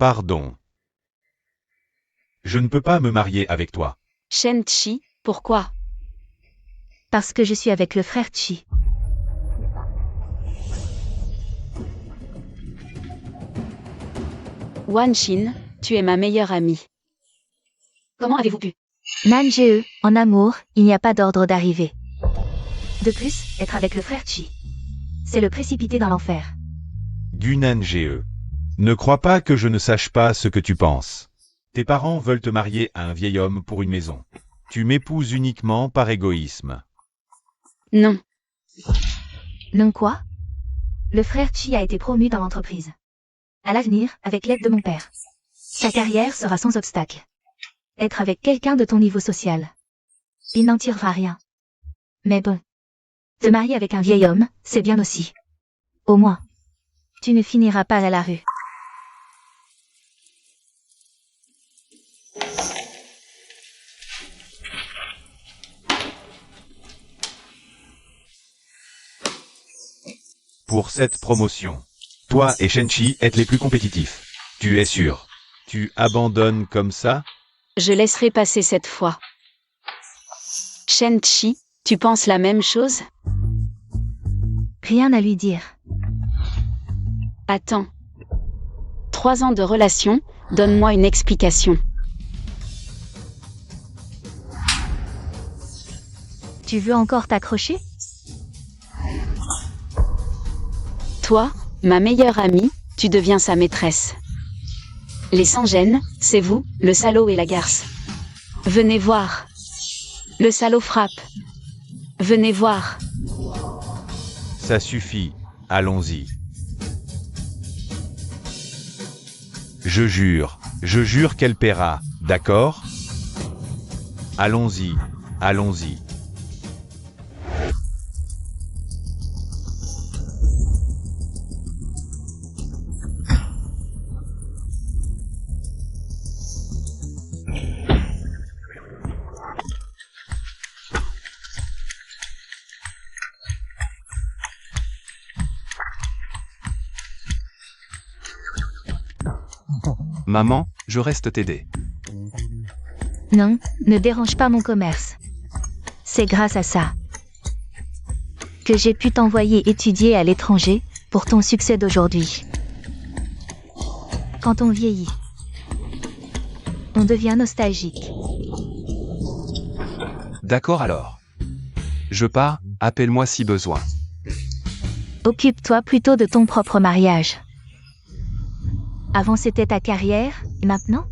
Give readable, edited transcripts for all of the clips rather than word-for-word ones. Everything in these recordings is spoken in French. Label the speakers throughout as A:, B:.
A: Pardon. Je ne peux pas me marier avec toi.
B: Shen-Chi, pourquoi?
C: Parce que je suis avec le frère Chi.
B: Wan Xin, tu es ma meilleure amie. Comment avez-vous pu?
C: Nan-Ge, en amour, il n'y a pas d'ordre d'arrivée. De plus, être avec le frère Chi, c'est le précipiter dans l'enfer.
A: Gunan-Ge. Ne crois pas que je ne sache pas ce que tu penses. Tes parents veulent te marier à un vieil homme pour une maison. Tu m'épouses uniquement par égoïsme.
B: Non.
C: Non quoi? Le frère Chi a été promu dans l'entreprise. À l'avenir, avec l'aide de mon père. Sa carrière sera sans obstacle. Être avec quelqu'un de ton niveau social. Il n'en tirera rien. Mais bon. Te marier avec un vieil homme, c'est bien aussi. Au moins. Tu ne finiras pas à la rue.
A: Pour cette promotion, toi et Shen-Chi êtes les plus compétitifs. Tu es sûr? Tu abandonnes comme ça?
B: Je laisserai passer cette fois. Shen-Chi, tu penses la même chose?
C: Rien à lui dire.
B: Attends. 3 ans de relation, donne-moi une explication.
C: Tu veux encore t'accrocher?
B: Toi, ma meilleure amie, tu deviens sa maîtresse. Les sans-gêne, c'est vous, le salaud et la garce. Venez voir. Le salaud frappe. Venez voir.
A: Ça suffit, allons-y. Je jure qu'elle paiera, d'accord? Allons-y, allons-y.
D: Maman, je reste t'aider.
C: Non, ne dérange pas mon commerce. C'est grâce à ça que j'ai pu t'envoyer étudier à l'étranger pour ton succès d'aujourd'hui. Quand on vieillit, on devient nostalgique.
D: D'accord alors. Je pars, appelle-moi si besoin.
C: Occupe-toi plutôt de ton propre mariage. Avant c'était ta carrière, et maintenant?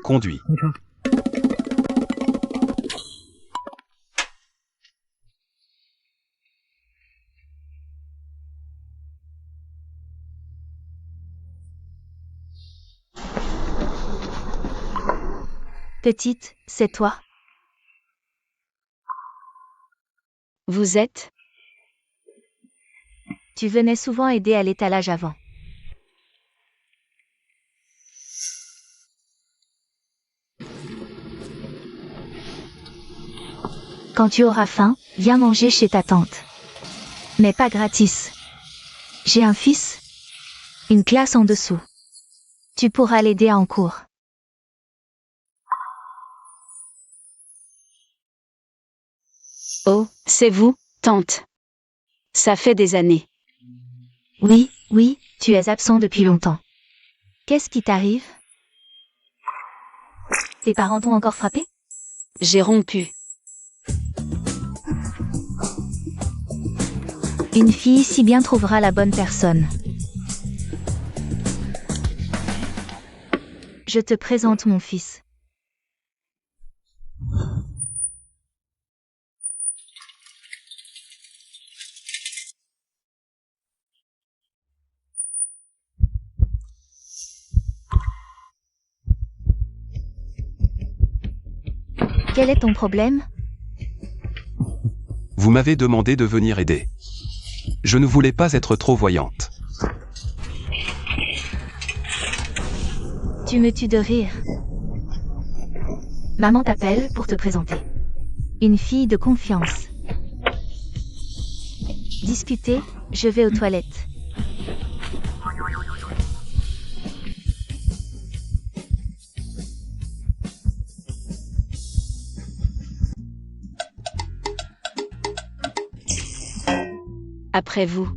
D: Conduis.
C: Petite, c'est toi?
B: Vous êtes?
C: Tu venais souvent aider à l'étalage avant. Quand tu auras faim, viens manger chez ta tante. Mais pas gratis. J'ai un fils. Une classe en dessous. Tu pourras l'aider en cours.
B: Oh, c'est vous, tante. Ça fait des années.
C: Oui, oui, tu es absent depuis longtemps. Qu'est-ce qui t'arrive? Tes parents t'ont encore frappé?
B: J'ai rompu.
C: Une fille si bien trouvera la bonne personne. Je te présente mon fils. Quel est ton problème?
D: Vous m'avez demandé de venir aider. Je ne voulais pas être trop voyante.
C: Tu me tues de rire. Maman t'appelle pour te présenter. Une fille de confiance. Discutez, je vais aux toilettes.
B: Après vous.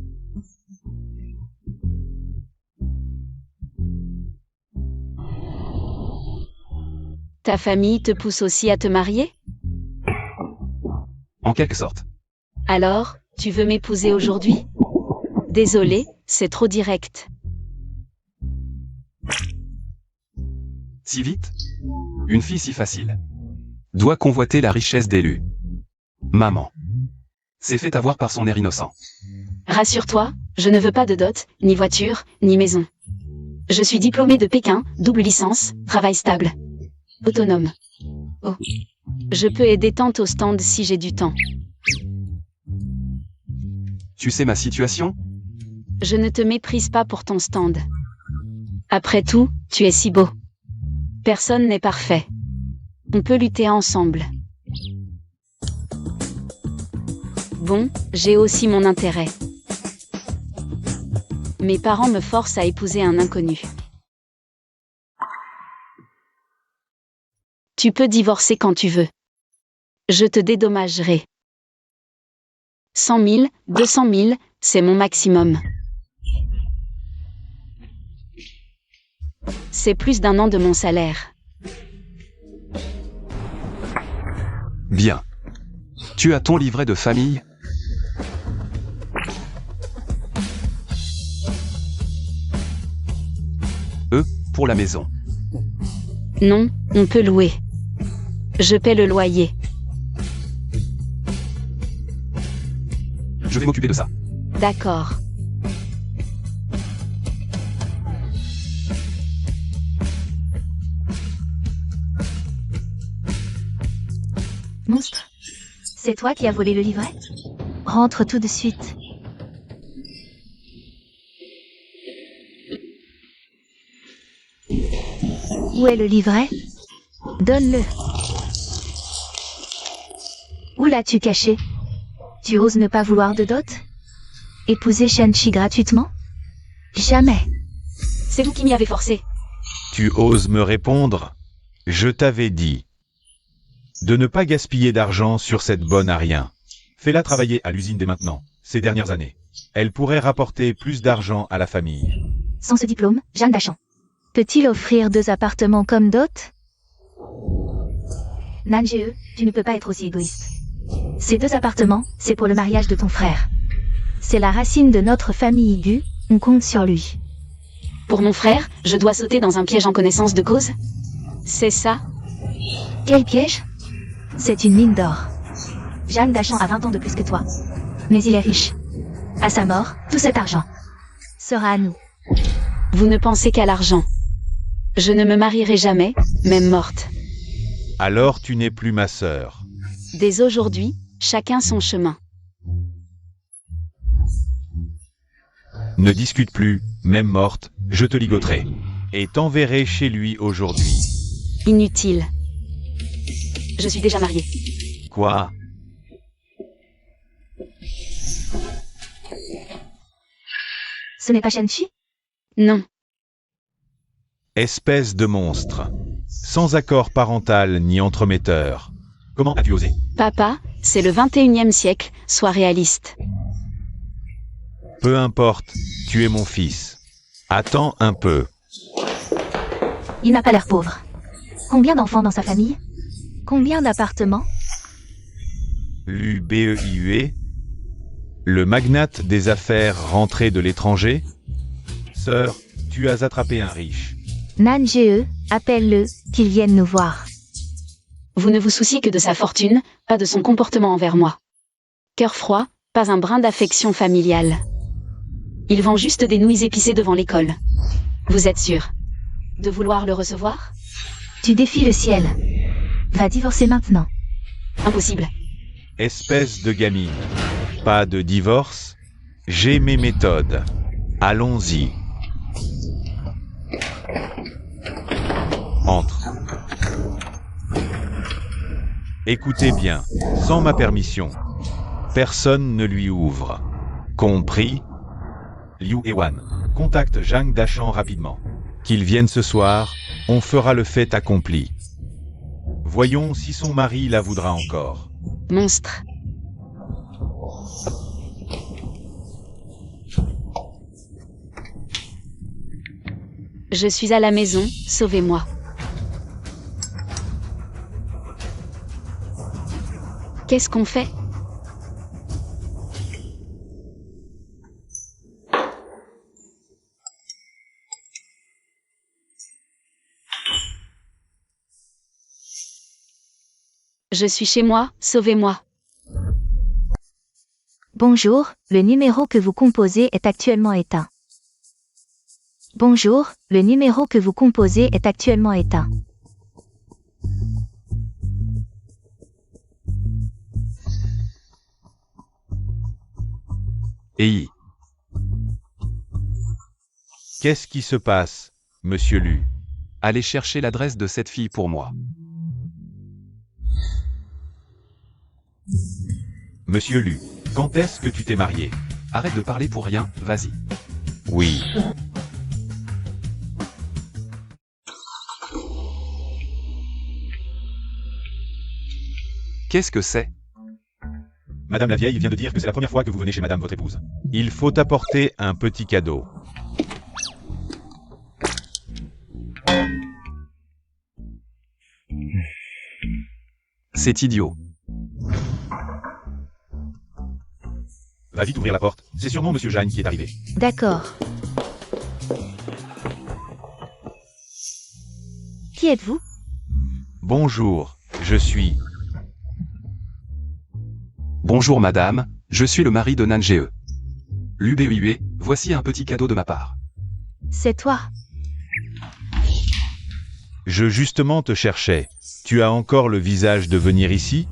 B: Ta famille te pousse aussi à te marier?
D: En quelque sorte.
B: Alors, tu veux m'épouser aujourd'hui? Désolé, c'est trop direct.
D: Si vite? Une fille si facile. Doit convoiter la richesse d'élu. Maman. S'est fait avoir par son air innocent.
B: Rassure-toi, je ne veux pas de dot, ni voiture, ni maison. Je suis diplômée de Pékin, double licence, travail stable. Autonome. Oh. Je peux aider tante au stand si j'ai du temps.
D: Tu sais ma situation?
B: Je ne te méprise pas pour ton stand. Après tout, tu es si beau. Personne n'est parfait. On peut lutter ensemble. Bon, j'ai aussi mon intérêt. Mes parents me forcent à épouser un inconnu. Tu peux divorcer quand tu veux. Je te dédommagerai. 100 000, 200 000, c'est mon maximum. C'est plus d'1 an de mon salaire.
D: Bien. Tu as ton livret de famille? Pour la maison.
B: Non, on peut louer. Je paie le loyer.
D: Je vais m'occuper de ça.
B: D'accord.
C: Monstre. C'est toi qui as volé le livret? Rentre tout de suite. Où est le livret? Donne-le. Où l'as-tu caché? Tu oses ne pas vouloir de dot? Épouser Shen-Chi gratuitement? Jamais.
B: C'est vous qui m'y avez forcé.
A: Tu oses me répondre? Je t'avais dit de ne pas gaspiller d'argent sur cette bonne à rien. Fais-la travailler à l'usine dès maintenant, ces dernières années. Elle pourrait rapporter plus d'argent à la famille.
C: Sans ce diplôme, Jeanne Dachan peut-il offrir 2 appartements comme dot? Nanjee, tu ne peux pas être aussi égoïste. Ces 2 appartements, c'est pour le mariage de ton frère. C'est la racine de notre famille Gu, on compte sur lui.
B: Pour mon frère, je dois sauter dans un piège en connaissance de cause? C'est ça?
C: Quel piège? C'est une mine d'or. Jeanne Dachan a 20 ans de plus que toi. Mais il est riche. À sa mort, tout cet argent sera à nous.
B: Vous ne pensez qu'à l'argent. Je ne me marierai jamais, même morte.
A: Alors tu n'es plus ma sœur.
B: Dès aujourd'hui, chacun son chemin.
A: Ne discute plus, même morte, je te ligoterai. Et t'enverrai chez lui aujourd'hui.
B: Inutile. Je suis déjà mariée.
A: Quoi?
C: Ce n'est pas Shen-Chi?
B: Non.
A: Espèce de monstre. Sans accord parental ni entremetteur. Comment as-tu osé?
B: Papa, c'est le 21e siècle, sois réaliste.
A: Peu importe, tu es mon fils. Attends un peu.
C: Il n'a pas l'air pauvre. Combien d'enfants dans sa famille? Combien d'appartements?
A: L'UBEIUE? Le magnate des affaires rentré de l'étranger? Sœur, tu as attrapé un riche.
C: Nanjee, appelle-le, qu'il vienne nous voir.
B: Vous ne vous souciez que de sa fortune, pas de son comportement envers moi. Cœur froid, pas un brin d'affection familiale. Il vend juste des nouilles épicées devant l'école. Vous êtes sûr de vouloir le recevoir?
C: Tu défies le ciel. Va divorcer maintenant.
B: Impossible.
A: Espèce de gamine. Pas de divorce? J'ai mes méthodes. Allons-y. Entre. Écoutez bien, sans ma permission, personne ne lui ouvre. Compris? Liu Ewan, contacte Zhang Dachan rapidement. Qu'il vienne ce soir, on fera le fait accompli. Voyons si son mari la voudra encore.
B: Monstre. Je suis à la maison, sauvez-moi. Qu'est-ce qu'on fait? Je suis chez moi, sauvez-moi.
C: Bonjour, le numéro que vous composez est actuellement éteint. Bonjour, le numéro que vous composez est actuellement éteint.
D: Ei.
A: Qu'est-ce qui se passe, monsieur Lu?
D: Allez chercher l'adresse de cette fille pour moi.
A: Monsieur Lu, quand est-ce que tu t'es marié?
D: Arrête de parler pour rien, vas-y.
A: Oui.
D: Qu'est-ce que c'est?
A: Madame la vieille vient de dire que c'est la première fois que vous venez chez madame votre épouse. Il faut apporter un petit cadeau.
D: C'est idiot.
A: Va vite ouvrir la porte. C'est sûrement monsieur Zhang qui est arrivé.
C: D'accord. Qui êtes-vous?
A: Bonjour, je suis...
D: Bonjour madame, je suis le mari de Nanjee. L'UBUE, voici un petit cadeau de ma part.
C: C'est toi.
A: Je justement te cherchais. Tu as encore le visage de venir ici?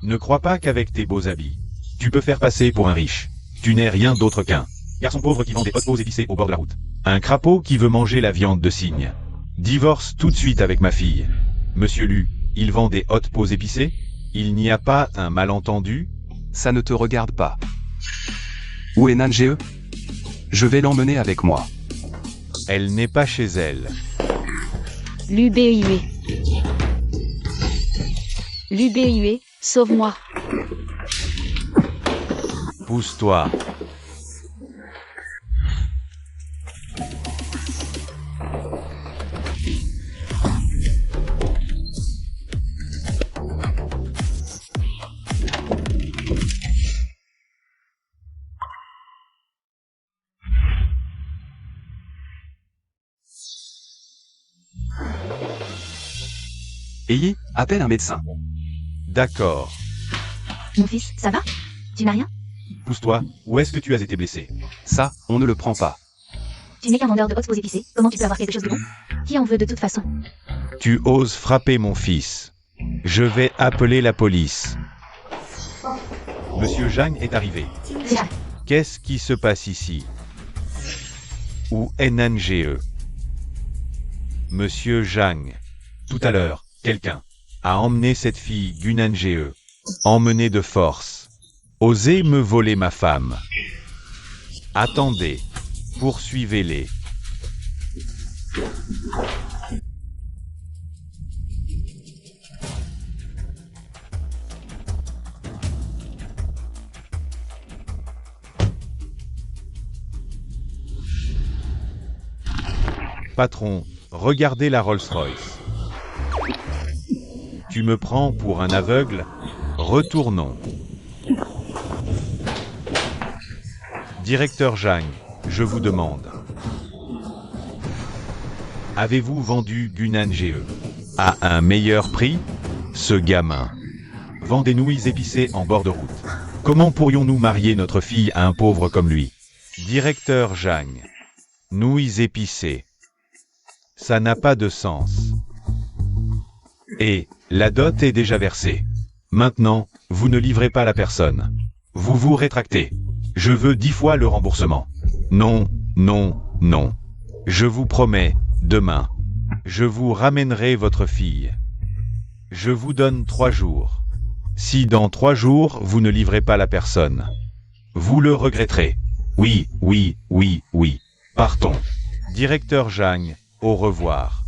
A: Ne crois pas qu'avec tes beaux habits, tu peux faire passer pour un riche. Tu n'es rien d'autre qu'un garçon pauvre qui vend des hot pots épicés au bord de la route. Un crapaud qui veut manger la viande de cygne. Divorce tout de suite avec ma fille. Monsieur Lu, il vend des hot pots épicés? Il n'y a pas un malentendu?
D: Ça ne te regarde pas. Où est Nanjee? Je vais l'emmener avec moi.
A: Elle n'est pas chez elle.
B: L'UBUE. L'UBUE, sauve-moi.
A: Pousse-toi.
D: Ei, appelle un médecin.
A: D'accord.
C: Mon fils, ça va? Tu n'as rien?
A: Pousse-toi. Où est-ce que tu as été blessé?
D: Ça, on ne le prend pas.
C: Tu n'es qu'un vendeur de hot pots épicés. Comment tu peux avoir quelque chose de bon? Qui en veut de toute façon?
A: Tu oses frapper mon fils. Je vais appeler la police. Monsieur Zhang est arrivé.
C: Déjà.
A: Qu'est-ce qui se passe ici? Où est Nanjee? Monsieur Zhang. Tout à l'heure, quelqu'un a emmené cette fille du Nanjee. Emmené de force. Osez me voler ma femme. Attendez. Poursuivez-les. Patron, regardez la Rolls-Royce. Tu me prends pour un aveugle? Retournons. Directeur Zhang, je vous demande. Avez-vous vendu du Nanjee à un meilleur prix? Ce gamin. Vend des nouilles épicées en bord de route. Comment pourrions-nous marier notre fille à un pauvre comme lui? Directeur Zhang. Nouilles épicées. Ça n'a pas de sens. Et, la dot est déjà versée. Maintenant, vous ne livrez pas la personne. Vous vous rétractez. Je veux 10 fois le remboursement. Non, non, non. Je vous promets, demain, je vous ramènerai votre fille. Je vous donne 3 jours. Si dans 3 jours vous ne livrez pas la personne, vous le regretterez. Oui, oui, oui, oui. Partons. Directeur Jang, au revoir.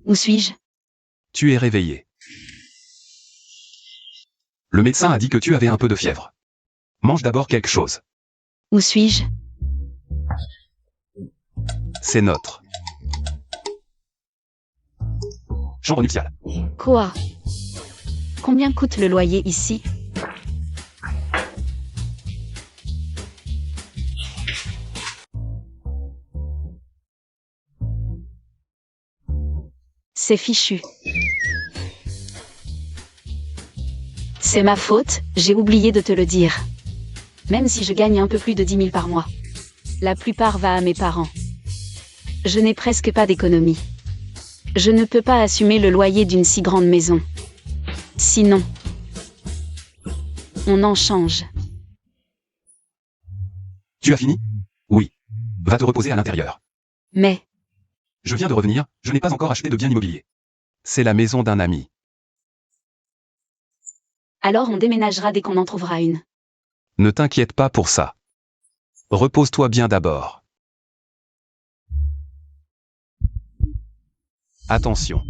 B: Où suis-je?
D: Tu es réveillé. Le médecin a dit que tu avais un peu de fièvre. Mange d'abord quelque chose.
B: Où suis-je?
D: C'est notre chambre nuptiale.
B: Quoi? Combien coûte le loyer ici? C'est fichu. C'est ma faute, j'ai oublié de te le dire. Même si je gagne un peu plus de 10 000 par mois. La plupart va à mes parents. Je n'ai presque pas d'économie. Je ne peux pas assumer le loyer d'une si grande maison. Sinon, on en change.
D: Tu as fini? Oui. Va te reposer à l'intérieur.
B: Mais,
D: Je viens de revenir, je n'ai pas encore acheté de bien immobilier. C'est la maison d'un ami.
B: alors on déménagera dès qu'on en trouvera une.
D: Ne t'inquiète pas pour ça. Repose-toi bien d'abord. Attention.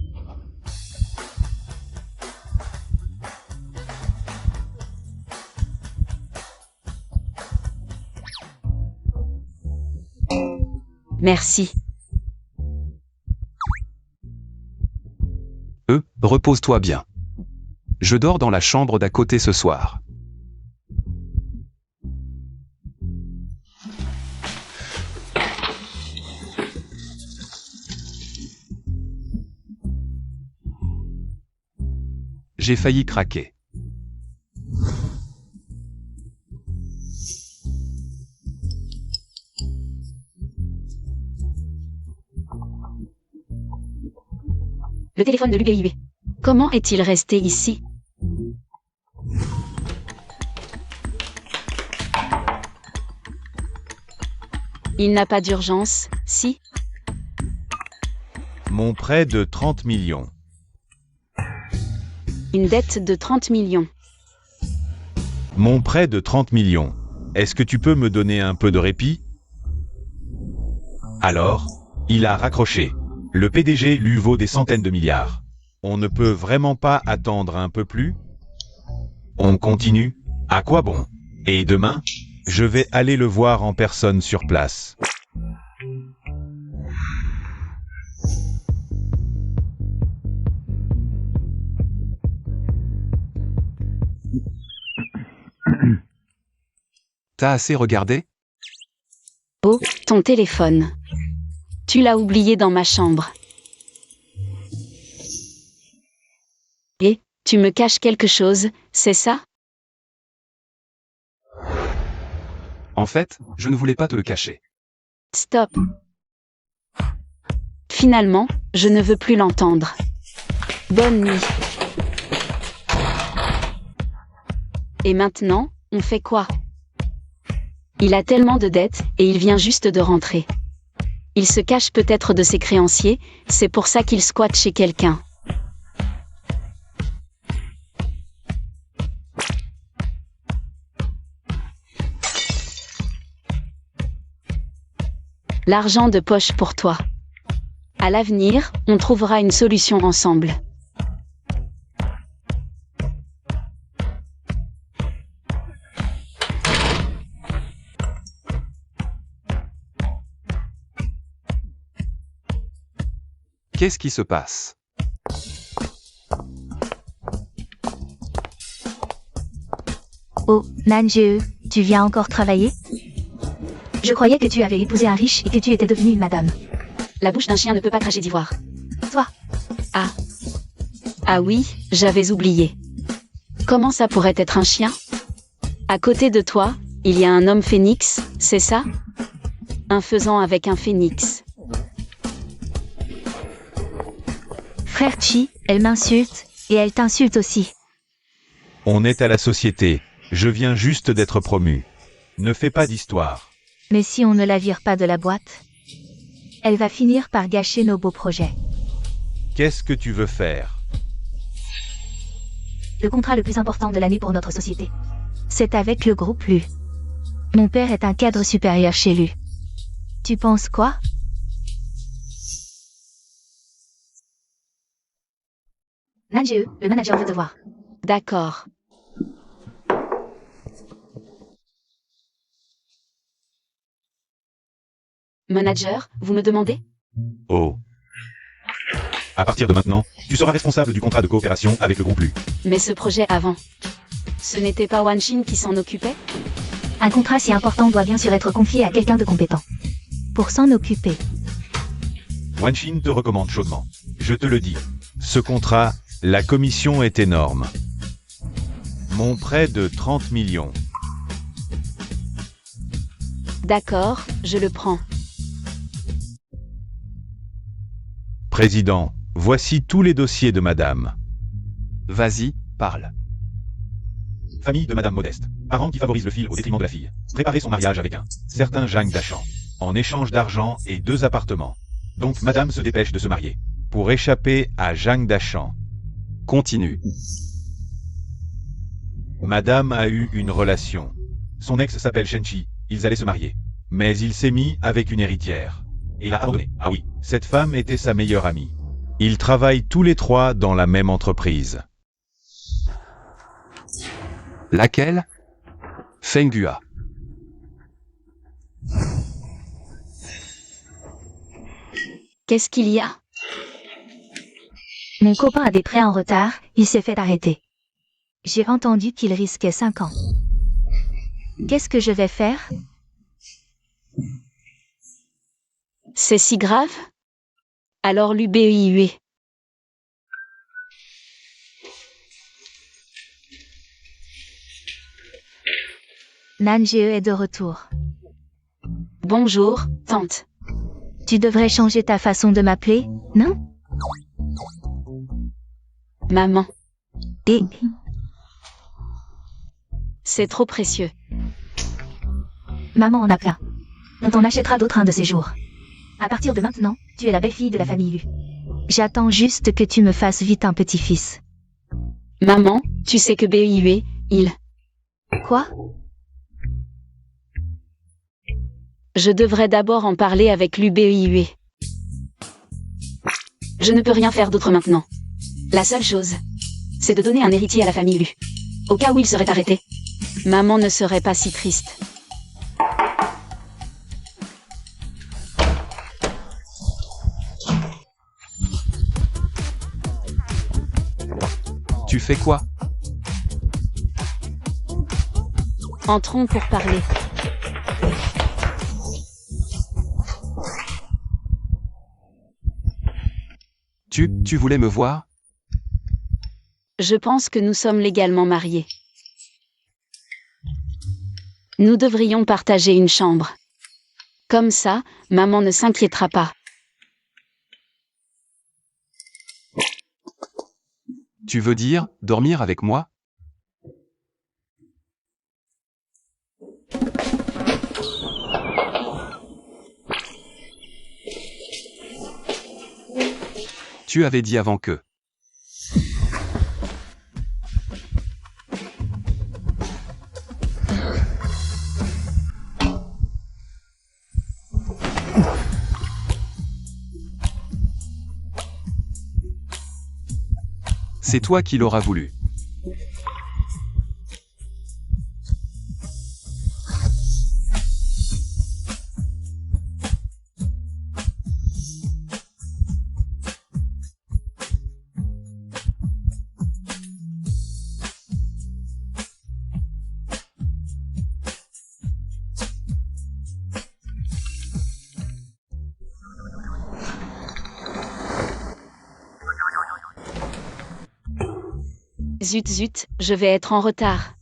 B: Merci.
D: Repose-toi bien. Je dors dans la chambre d'à côté ce soir. J'ai failli craquer.
B: Le téléphone de l'UBIB. Comment est-il resté ici? Il n'a pas d'urgence, si?
A: Mon prêt de 30 millions.
B: Une dette de 30 millions.
A: Mon prêt de 30 millions. Est-ce que tu peux me donner un peu de répit? Alors, il a raccroché. Le PDG lui vaut des centaines de milliards. On ne peut vraiment pas attendre un peu plus? On continue? À quoi bon? Et demain? Je vais aller le voir en personne sur place.
D: T'as assez regardé?
B: Oh, ton téléphone. Tu l'as oublié dans ma chambre. Et, tu me caches quelque chose, c'est ça?
D: En fait, je ne voulais pas te le cacher.
B: Stop. Finalement, je ne veux plus l'entendre. Bonne nuit. Et maintenant, on fait quoi? Il a tellement de dettes, et il vient juste de rentrer. Il se cache peut-être de ses créanciers, c'est pour ça qu'il squatte chez quelqu'un. L'argent de poche pour toi. À l'avenir, on trouvera une solution ensemble.
D: Qu'est-ce qui se passe?
C: Oh, Nanjeu, tu viens encore travailler? Je croyais que tu avais épousé un riche et que tu étais devenue une madame.
B: La bouche d'un chien ne peut pas cracher d'ivoire.
C: Toi,
B: Ah. Ah oui, j'avais oublié. Comment ça pourrait être un chien? À côté de toi, il y a un homme phénix, c'est ça? Un faisan avec un phénix.
C: frère Chi, elle m'insulte, et elle t'insulte aussi.
A: On est à la société. Je viens juste d'être promu. Ne fais pas d'histoire.
C: Mais si on ne la vire pas de la boîte, elle va finir par gâcher nos beaux projets.
A: Qu'est-ce que tu veux faire?
C: Le contrat le plus important de l'année pour notre société. C'est avec le groupe LU. Mon père est un cadre supérieur chez LU. Tu penses quoi? Nanjie, le manager veut te voir.
B: D'accord. Manager, vous me demandez?
A: Oh. À partir de maintenant, tu seras responsable du contrat de coopération avec le groupe LU.
B: Mais ce projet avant, ce n'était pas Wanshin qui s'en occupait?
C: Un contrat si important doit bien sûr être confié à quelqu'un de compétent. Pour s'en occuper.
A: Wanshin te recommande chaudement. Je te le dis. Ce contrat, la commission est énorme. Mon prêt de 30 millions.
B: D'accord, je le prends.
A: Président, voici tous les dossiers de madame.
D: Vas-y, parle.
A: Famille de madame Modeste. Parents qui favorisent le fils au détriment de la fille. Préparer son mariage avec un certain Jang Dachan. En échange d'argent et 2 appartements. Donc madame se dépêche de se marier. Pour échapper à Jang Dachan.
D: Continue.
A: Madame a eu une relation. Son ex s'appelle Shenchi, ils allaient se marier. Mais il s'est mis avec une héritière. Et a abandonné. Ah oui, cette femme était sa meilleure amie. Ils travaillent tous les 3 dans la même entreprise.
D: Laquelle? Fenghua.
B: Qu'est-ce qu'il y a?
C: Mon copain a des prêts en retard, il s'est fait arrêter. J'ai entendu qu'il risquait 5 ans. Qu'est-ce que je vais faire?
B: C'est si grave? Alors l'UBIUE.
C: Nanjie est de retour.
B: Bonjour, tante.
C: Tu devrais changer ta façon de m'appeler, non?
B: Maman,
C: Et
B: c'est trop précieux.
C: maman en a plein. On t'en achètera d'autres un de ces jours. À partir de maintenant, tu es la belle-fille de la famille Lu. J'attends juste que tu me fasses vite un petit-fils.
B: Maman, tu sais que BIUE, il...
C: Quoi?
B: Je devrais d'abord en parler avec l'UBIUE. Je ne peux rien faire d'autre maintenant. La seule chose, c'est de donner un héritier à la famille Lu. Au cas où il serait arrêté. Maman ne serait pas si triste.
D: Tu fais quoi?
B: Entrons pour parler.
D: Tu voulais me voir?
B: Je pense que nous sommes légalement mariés. Nous devrions partager une chambre. Comme ça, maman ne s'inquiétera pas.
D: Tu veux dire, dormir avec moi? Tu avais dit avant que... C'est toi qui l'auras voulu.
B: Zut zut, je vais être en retard.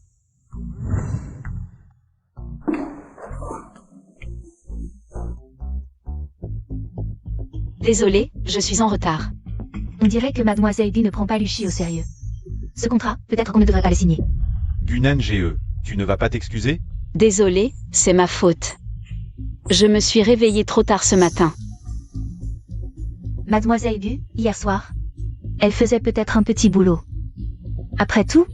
B: Désolée, je suis en retard.
C: On dirait que mademoiselle B ne prend pas Lucie au sérieux. Ce contrat, peut-être qu'on ne devrait pas le signer.
A: Du Nanjie, Tu ne vas pas t'excuser?
B: Désolée, c'est ma faute. Je me suis réveillée trop tard ce matin.
C: Mademoiselle Gu, hier soir, elle faisait peut-être un petit boulot. Après tout,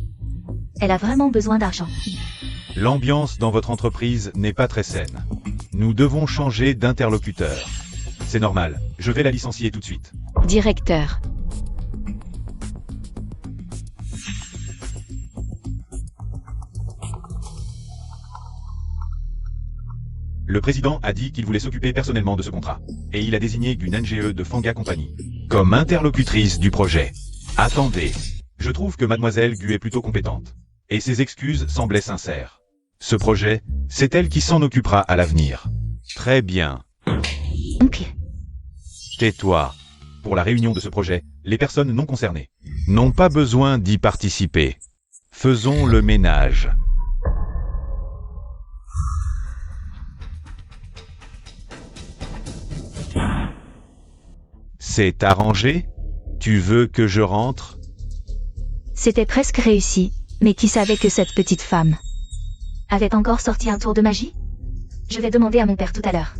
C: elle a vraiment besoin d'argent.
A: L'ambiance dans votre entreprise n'est pas très saine. Nous devons changer d'interlocuteur. C'est normal, je vais la licencier tout de suite.
B: Directeur.
A: Le président a dit qu'il voulait s'occuper personnellement de ce contrat. Et il a désigné une NGE de Fanga Company comme interlocutrice du projet. Attendez, je trouve que Mademoiselle Gu est plutôt compétente. Et ses excuses semblaient sincères. Ce projet, c'est elle qui s'en occupera à l'avenir. Très bien.
C: Ok.
A: Tais-toi. Pour la réunion de ce projet, les personnes non concernées n'ont pas besoin d'y participer. Faisons le ménage. C'est arrangé? Tu veux que je rentre?
C: C'était presque réussi, mais qui savait que cette petite femme avait encore sorti un tour de magie? Je vais demander à mon père tout à l'heure.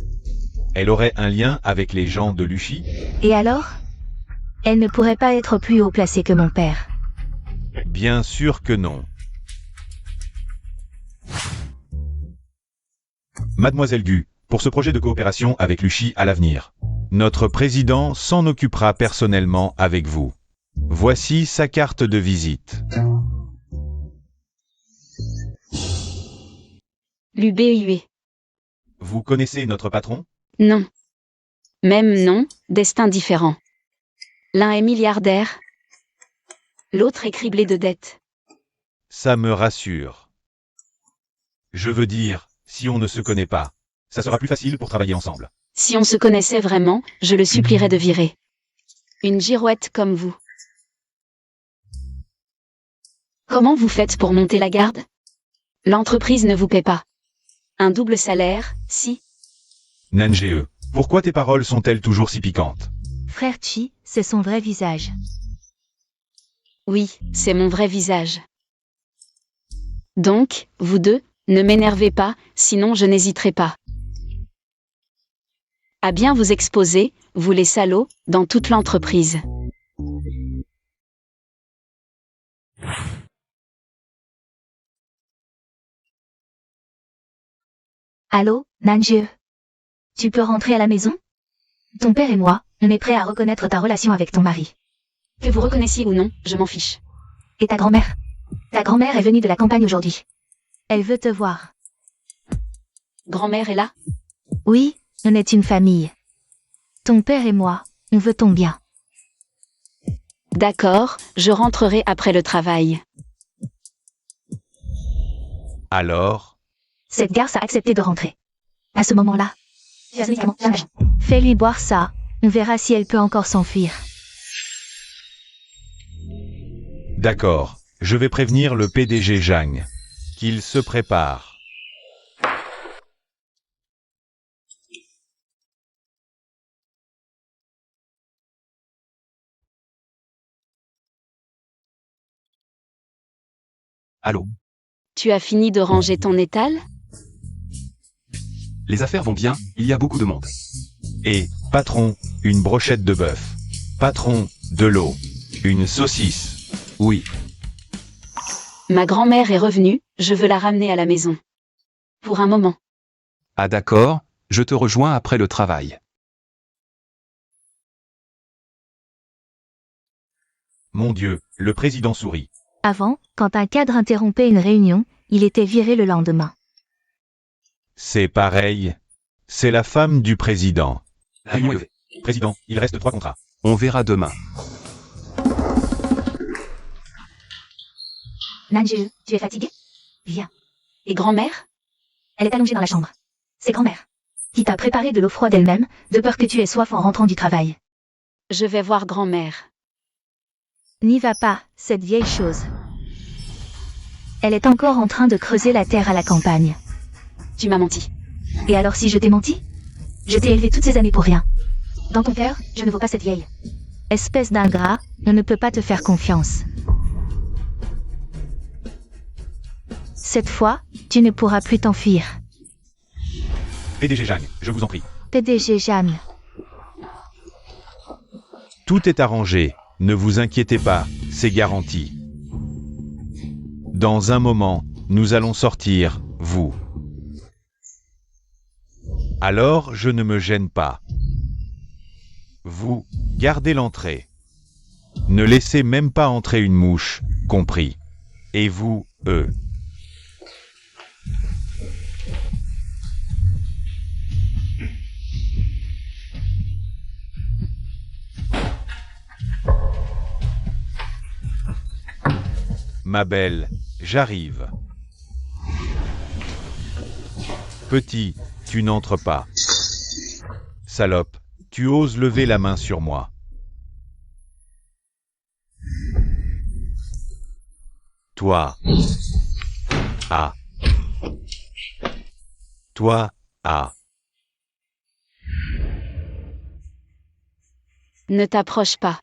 A: Elle aurait un lien avec les gens de Luchi?
C: Et alors? Elle ne pourrait pas être plus haut placée que mon père.
A: Bien sûr que non. Mademoiselle Gu, pour ce projet de coopération avec Luchi à l'avenir, notre président s'en occupera personnellement avec vous. Voici sa carte de visite.
B: L'UBUE.
A: Vous connaissez notre patron?
B: Non. Même nom, destin différent. L'un est milliardaire. L'autre est criblé de dettes.
A: Ça me rassure. Je veux dire, si on ne se connaît pas, ça sera plus facile pour travailler ensemble.
B: Si on se connaissait vraiment, je le supplierais de virer. Une girouette comme vous. Comment vous faites pour monter la garde? L'entreprise ne vous paie pas. Un double salaire, si.
A: NGE, pourquoi tes paroles sont-elles toujours si piquantes?
C: Frère Chi, c'est son vrai visage.
B: Oui, c'est mon vrai visage. Donc, vous deux, ne m'énervez pas, sinon je n'hésiterai pas à bien vous exposer, vous les salauds, dans toute l'entreprise.
C: Allô, Nanjie? Tu peux rentrer à la maison? Ton père et moi, on est prêts à reconnaître ta relation avec ton mari.
B: Que vous reconnaissiez ou non, je m'en fiche.
C: Et ta grand-mère? Ta grand-mère est venue de la campagne aujourd'hui. Elle veut te voir.
B: Grand-mère est là?
C: Oui, on est une famille. Ton père et moi, on veut ton bien.
B: D'accord, je rentrerai après le travail.
A: Alors?
C: Cette garce a accepté de rentrer. À ce moment-là, fais-lui boire ça, on verra si elle peut encore s'enfuir.
A: D'accord, je vais prévenir le PDG Zhang. Qu'il se prépare.
D: Allô?
B: Tu as fini de ranger ton étal?
D: Les affaires vont bien, il y a beaucoup de monde.
A: Et, patron, une brochette de bœuf. Patron, de l'eau. Une saucisse.
D: Oui,
B: Ma grand-mère est revenue, je veux la ramener à la maison. Pour un moment.
D: ah d'accord, je te rejoins après le travail.
A: Mon Dieu, le président sourit.
C: Avant, quand un cadre interrompait une réunion, il était viré le lendemain.
A: C'est pareil. C'est la femme du président.
D: La réunion est faite.
A: Président, il reste 3 contrats.
D: On verra demain.
C: Nanjie, tu es fatigué? Viens.
B: Et grand-mère?
C: Elle est allongée dans la chambre. C'est grand-mère qui t'a préparé de l'eau froide elle-même, de peur que tu aies soif en rentrant du travail.
B: Je vais voir grand-mère.
C: N'y va pas, cette vieille chose. Elle est encore en train de creuser la terre à la campagne.
B: Tu m'as menti.
C: Et alors si je t'ai menti? Je t'ai élevé toutes ces années pour rien. Dans ton cœur, je ne vaux pas cette vieille. Espèce d'ingrat, on ne peut pas te faire confiance. Cette fois, tu ne pourras plus t'enfuir.
A: PDG Jeanne, je vous en prie.
C: PDG Jeanne.
A: Tout est arrangé, ne vous inquiétez pas, c'est garanti. Dans un moment, nous allons sortir, vous. Alors je ne me gêne pas. Vous, gardez l'entrée. Ne laissez même pas entrer une mouche, compris. Et vous, eux. Ma belle, j'arrive. Petit, tu n'entres pas. Salope, tu oses lever la main sur moi. Toi. Ah. Toi. Ah.
B: Ne t'approche pas.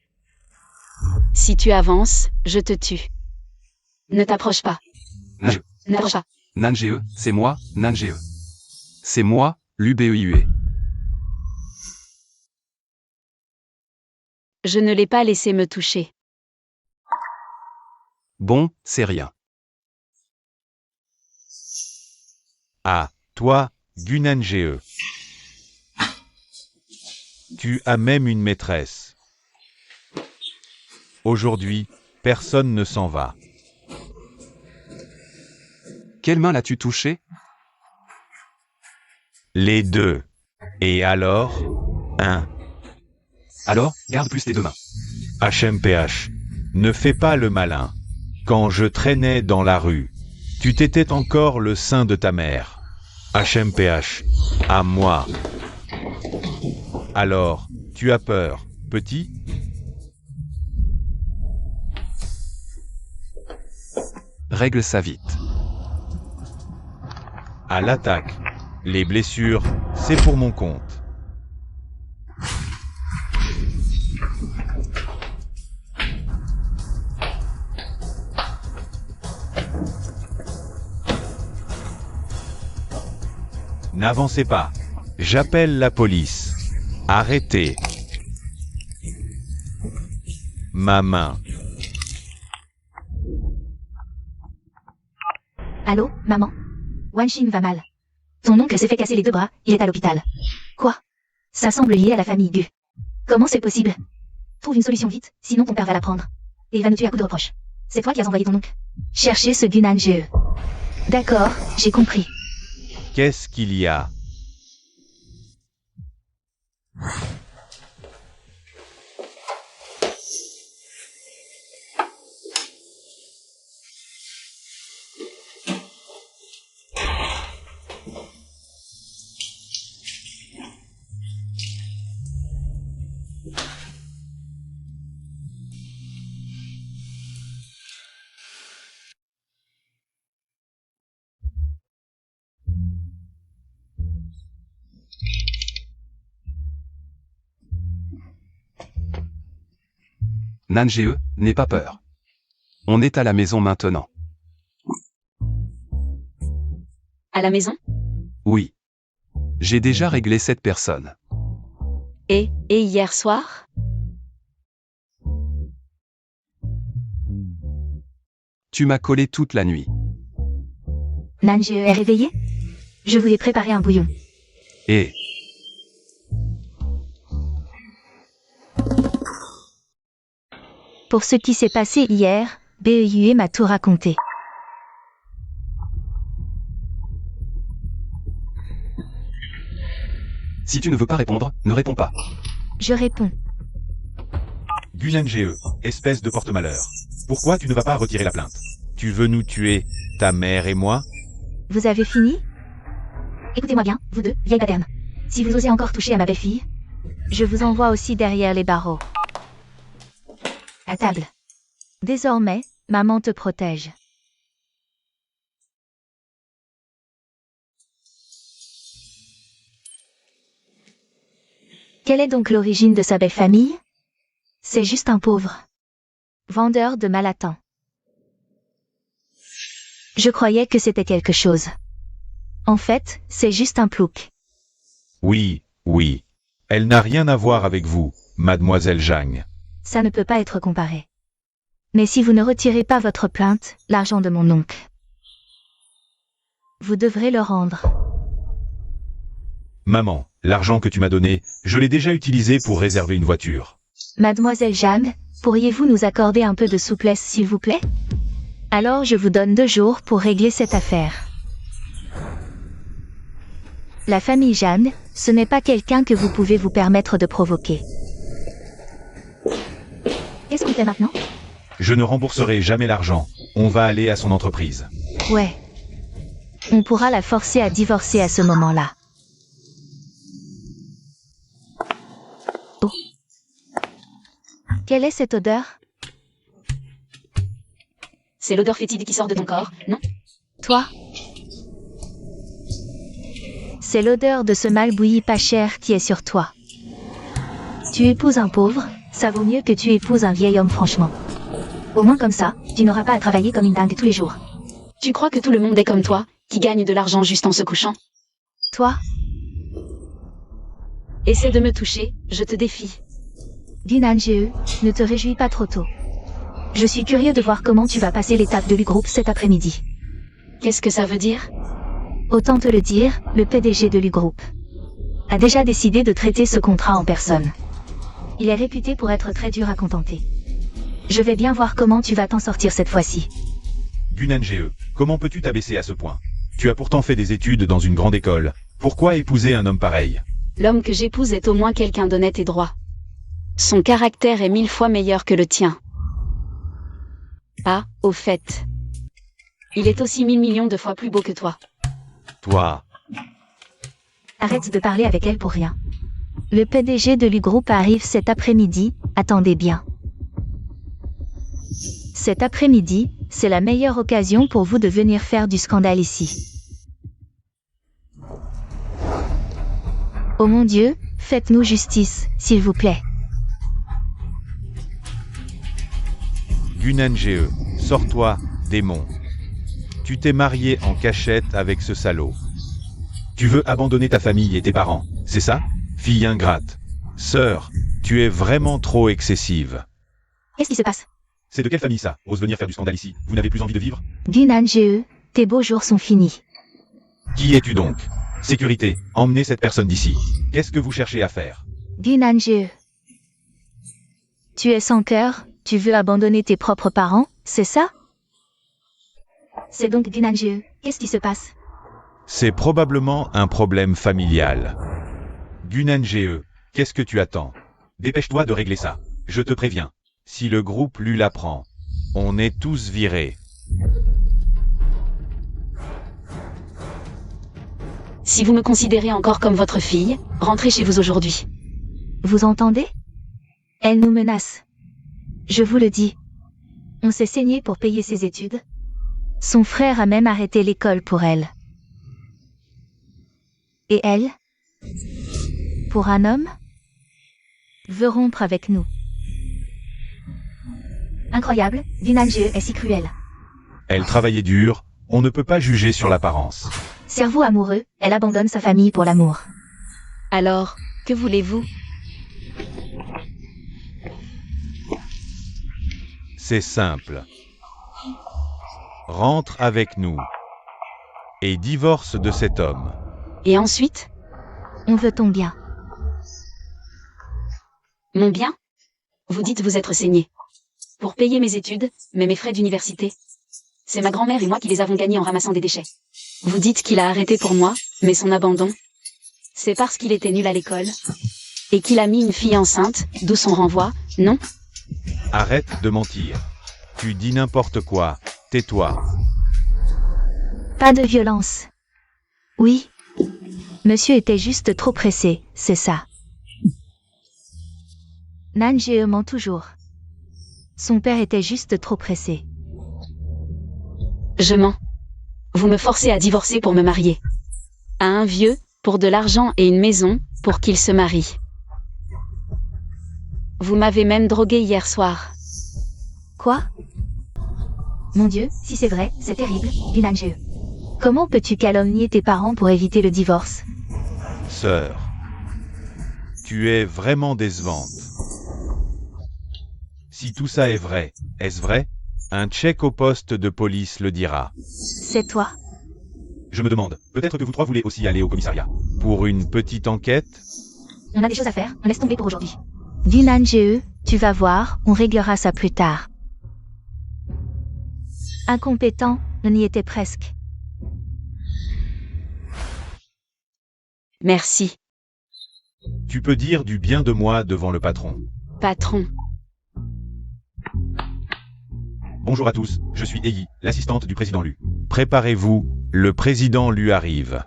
B: Si tu avances, je te tue. Ne t'approche pas.
D: Nange.
B: N'approche pas.
D: Nange, c'est moi, Nange. C'est moi, l'UBEUE.
B: Je ne l'ai pas laissé me toucher.
D: Bon, c'est rien.
A: Ah, toi, Gunange. Tu as même une maîtresse. Aujourd'hui, personne ne s'en va.
D: Quelle main l'as-tu touché?
A: Les deux. Et alors? Un.
D: Alors, garde plus tes deux mains.
A: HMPH. Ne fais pas le malin. Quand je traînais dans la rue, tu t'étais encore le sein de ta mère. HMPH. À moi. Alors, tu as peur, petit?
D: Règle ça vite.
A: À l'attaque. Les blessures, c'est pour mon compte. N'avancez pas. J'appelle la police. Arrêtez. Ma main.
C: Allô, maman? Wanshin va mal. Ton oncle s'est fait casser les deux bras, il est à l'hôpital. Quoi? Ça semble lié à la famille Gu. Comment c'est possible? Trouve une solution vite, sinon ton père va la prendre. Et il va nous tuer à coups de reproche. C'est toi qui as envoyé ton oncle. Cherchez ce Gunange. D'accord, j'ai compris.
A: Qu'est-ce qu'il y a?
D: Nange, n'aie pas peur. On est à la maison maintenant.
B: À la maison?
D: Oui. J'ai déjà réglé cette personne.
B: Et hier soir?
D: Tu m'as collé toute la nuit.
C: Nange est réveillé? Je vous ai préparé un bouillon.
D: Et...
C: Pour ce qui s'est passé hier, BEUE m'a tout raconté.
D: Si tu ne veux pas répondre, ne réponds pas.
C: Je réponds.
A: Gunange, espèce de porte-malheur. Pourquoi tu ne vas pas retirer la plainte? Tu veux nous tuer, ta mère et moi?
C: Vous avez fini? Écoutez-moi bien, vous deux, vieille paterne. Si vous osez encore toucher à ma belle-fille, je vous envoie aussi derrière les barreaux. À table. Désormais, maman te protège. Quelle est donc l'origine de sa belle famille? C'est juste un pauvre vendeur de malatans. Je croyais que c'était quelque chose. En fait, c'est juste un plouc.
A: Oui, oui. Elle n'a rien à voir avec vous, mademoiselle Jang.
C: Ça ne peut pas être comparé. Mais si vous ne retirez pas votre plainte, l'argent de mon oncle, vous devrez le rendre.
A: Maman, l'argent que tu m'as donné, je l'ai déjà utilisé pour réserver une voiture.
C: Mademoiselle Jang, pourriez-vous nous accorder un peu de souplesse s'il vous plaît? Alors je vous donne 2 jours pour régler cette affaire. La famille Jeanne, ce n'est pas quelqu'un que vous pouvez vous permettre de provoquer. Qu'est-ce qu'on fait maintenant?
A: Je ne rembourserai jamais l'argent. On va aller à son entreprise.
C: Ouais. On pourra la forcer à divorcer à ce moment-là. Oh. Quelle est cette odeur?
B: C'est l'odeur fétide qui sort de ton corps, non?
C: Toi? C'est l'odeur de ce mal bouilli pas cher qui est sur toi. Tu épouses un pauvre, ça vaut mieux que tu épouses un vieil homme franchement. Au moins comme ça, tu n'auras pas à travailler comme une dingue tous les jours.
B: Tu crois que tout le monde est comme toi, qui gagne de l'argent juste en se couchant?
C: Toi?
B: Essaie de me toucher, je te défie.
C: Gunanjeu, ne te réjouis pas trop tôt. Je suis curieux de voir comment tu vas passer l'étape de l'U-Group cet après-midi.
B: Qu'est-ce que ça veut dire?
C: Autant te le dire, le PDG de l'U-Group a déjà décidé de traiter ce contrat en personne. Il est réputé pour être très dur à contenter. Je vais bien voir comment tu vas t'en sortir cette fois-ci.
A: Gunange, comment peux-tu t'abaisser à ce point? Tu as pourtant fait des études dans une grande école. Pourquoi épouser un homme pareil?
B: L'homme que j'épouse est au moins quelqu'un d'honnête et droit. Son caractère est 1000 fois meilleur que le tien. Ah, au fait. Il est aussi 1000 millions de fois plus beau que toi.
A: Toi.
C: Arrête de parler avec elle pour rien. Le PDG de l'U-Group arrive cet après-midi, attendez bien. Cet après-midi, c'est la meilleure occasion pour vous de venir faire du scandale ici. Oh mon Dieu, faites-nous justice, s'il vous plaît.
A: Gunange, sors-toi, démon. Tu t'es marié en cachette avec ce salaud. Tu veux abandonner ta famille et tes parents, c'est ça? Fille ingrate. Sœur, tu es vraiment trop excessive.
C: Qu'est-ce qui se passe?
A: C'est de quelle famille ça? Ose venir faire du scandale ici. Vous n'avez plus envie de vivre?
C: Gunanjeu, tes beaux jours sont finis.
A: Qui es-tu donc? Sécurité, emmenez cette personne d'ici. Qu'est-ce que vous cherchez à faire?
C: Gunanjeu. Tu es sans cœur, tu veux abandonner tes propres parents, c'est ça? C'est donc Gunanjeu, qu'est-ce qui se passe?
A: C'est probablement un problème familial. Gunange, qu'est-ce que tu attends? Dépêche-toi de régler ça. Je te préviens. Si le groupe lui l'apprend, on est tous virés.
B: Si vous me considérez encore comme votre fille, rentrez chez vous aujourd'hui.
C: Vous entendez? Elle nous menace. Je vous le dis. On s'est saigné pour payer ses études. Son frère a même arrêté l'école pour elle. Et elle? Pour un homme? Veut rompre avec nous. Incroyable, Gunanjeu est si cruelle.
A: Elle travaillait dur, on ne peut pas juger sur l'apparence.
C: Cerveau amoureux, elle abandonne sa famille pour l'amour.
B: Alors, que voulez-vous?
A: C'est simple. Rentre avec nous. Et divorce de cet homme.
B: Et ensuite?
C: On veut ton bien.
B: Mon bien? Vous dites vous être saigné. Pour payer mes études, mais mes frais d'université. C'est ma grand-mère et moi qui les avons gagnés en ramassant des déchets. Vous dites qu'il a arrêté pour moi, mais son abandon, c'est parce qu'il était nul à l'école. Et qu'il a mis une fille enceinte, d'où son renvoi, non?
A: Arrête de mentir. Tu dis n'importe quoi. Tais-toi.
C: Pas de violence. Oui. Monsieur était juste trop pressé, c'est ça. Nanjeu ment toujours. Son père était juste trop pressé.
B: Je mens. Vous me forcez à divorcer pour me marier. À un vieux, pour de l'argent et une maison, pour qu'il se marie. Vous m'avez même drogué hier soir.
C: Quoi? Mon Dieu, si c'est vrai, c'est terrible, Ginanjeu. Comment peux-tu calomnier tes parents pour éviter le divorce?
A: Sœur, tu es vraiment décevante. Si tout ça est vrai, est-ce vrai? Un tchèque au poste de police le dira.
C: C'est toi.
A: Je me demande, peut-être que vous trois voulez aussi aller au commissariat. Pour une petite enquête?
C: On a des choses à faire, on laisse tomber pour aujourd'hui. Ginanjeu, tu vas voir, on réglera ça plus tard. Incompétent, on y était presque.
B: Merci,
A: Tu peux dire du bien de moi devant le patron.
B: patron.
A: Bonjour à tous, je suis Eyi, l'assistante du président Lu. Préparez-vous, le président Lu arrive.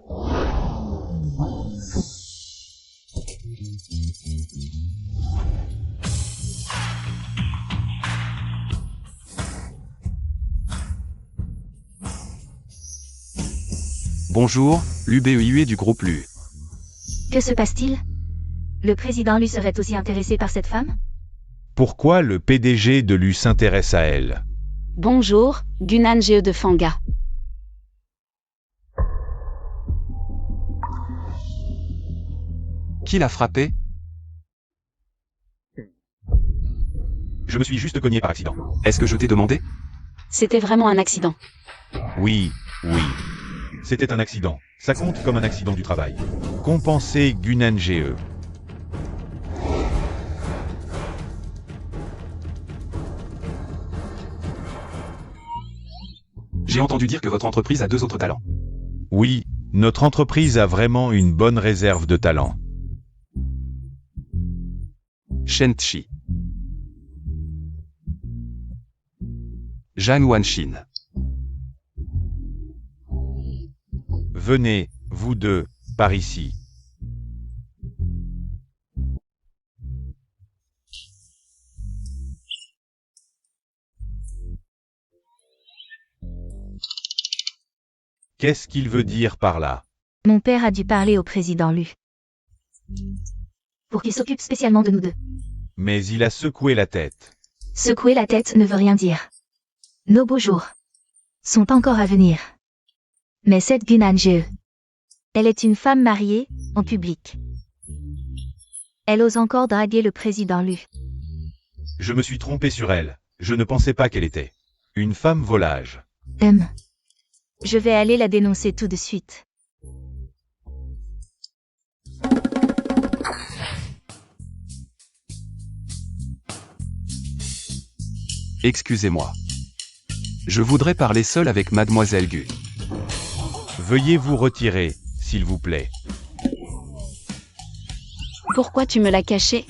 D: Bonjour, l'UBEIUE du groupe Lu.
C: Que se passe-t-il? Le président lui serait aussi intéressé par cette femme?
A: Pourquoi le PDG de Lu s'intéresse à elle?
B: Bonjour, Gunanjeu de Fanga.
D: Qui l'a frappé?
A: Je me suis juste cogné par accident.
D: Est-ce que je t'ai demandé?
B: C'était vraiment un accident.
A: Oui, oui. C'était un accident. Ça compte comme un accident du travail. Compensez Gunanjeu.
D: J'ai entendu dire que votre entreprise a 2 autres talents.
A: Oui, notre entreprise a vraiment une bonne réserve de talent.
D: Shen-Chi. Zhang Wanxin.
A: Venez, vous deux, par ici. Qu'est-ce qu'il veut dire par là?
C: Mon père a dû parler au président Lu. Pour qu'il s'occupe spécialement de nous deux.
A: Mais il a secoué la tête.
C: Secouer la tête ne veut rien dire. Nos beaux jours sont encore à venir. Mais cette Gunanjeu, elle est une femme mariée, en public. Elle ose encore draguer le président Lu.
A: Je me suis trompé sur elle. Je ne pensais pas qu'elle était une femme volage.
C: Je vais aller la dénoncer tout de suite.
D: Excusez-moi. Je voudrais parler seul avec Mademoiselle Gu.
A: Veuillez vous retirer, s'il vous plaît.
B: Pourquoi tu me l'as caché?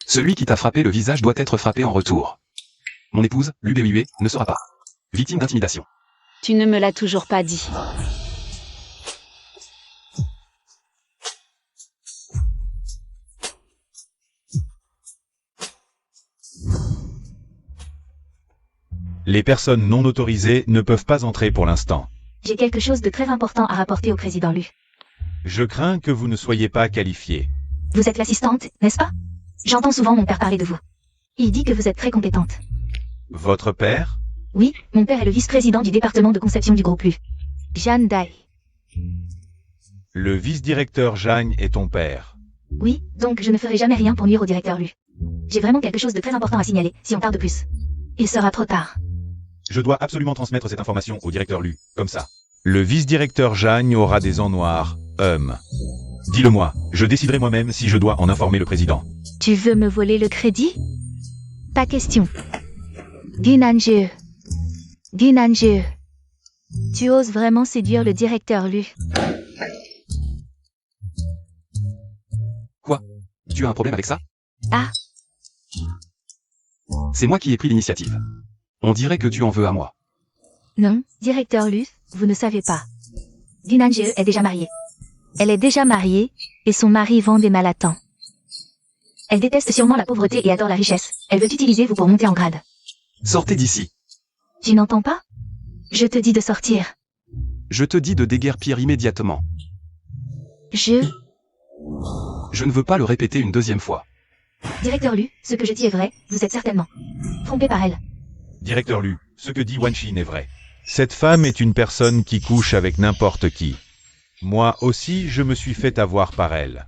D: Celui qui t'a frappé le visage doit être frappé en retour. Mon épouse, l'UBEIUE, ne sera pas victime d'intimidation.
B: Tu ne me l'as toujours pas dit.
A: Les personnes non autorisées ne peuvent pas entrer pour l'instant.
C: J'ai quelque chose de très important à rapporter au président Lu.
A: Je crains que vous ne soyez pas qualifié.
C: Vous êtes l'assistante, n'est-ce pas? J'entends souvent mon père parler de vous. Il dit que vous êtes très compétente.
A: Votre père?
C: Oui, mon père est le vice-président du département de conception du groupe Lu. Jeanne Dai.
A: Le vice-directeur Jeanne est ton père.
C: Oui, donc je ne ferai jamais rien pour nuire au directeur Lu. J'ai vraiment quelque chose de très important à signaler, si on tarde plus. Il sera trop tard.
A: Je dois absolument transmettre cette information au directeur Lu, comme ça. Le vice-directeur Jeanne aura des ans noirs, Dis-le-moi, je déciderai moi-même si je dois en informer le président.
C: Tu veux me voler le crédit? Pas question. Gunanjeu. Gunanjeu. Tu oses vraiment séduire le directeur Lu.
D: Quoi? Tu as un problème avec ça?
C: Ah,
D: C'est moi qui ai pris l'initiative. On dirait que tu en veux à moi.
C: non, directeur Lu, vous ne savez pas. Gunanjeu est déjà mariée. Elle est déjà mariée, et son mari vend des malatans. Elle déteste sûrement la pauvreté et adore la richesse. Elle veut utiliser vous pour monter en grade.
D: Sortez d'ici.
C: Tu n'entends pas? Je te dis de sortir.
D: Je te dis de déguerpir immédiatement.
C: Je
D: Je ne veux pas le répéter une deuxième fois.
C: Directeur Lu, ce que je dis est vrai, vous êtes certainement trompé par elle.
A: Directeur Lu, ce que dit Wan Shin est vrai. Cette femme est une personne qui couche avec n'importe qui. Moi aussi, je me suis fait avoir par elle.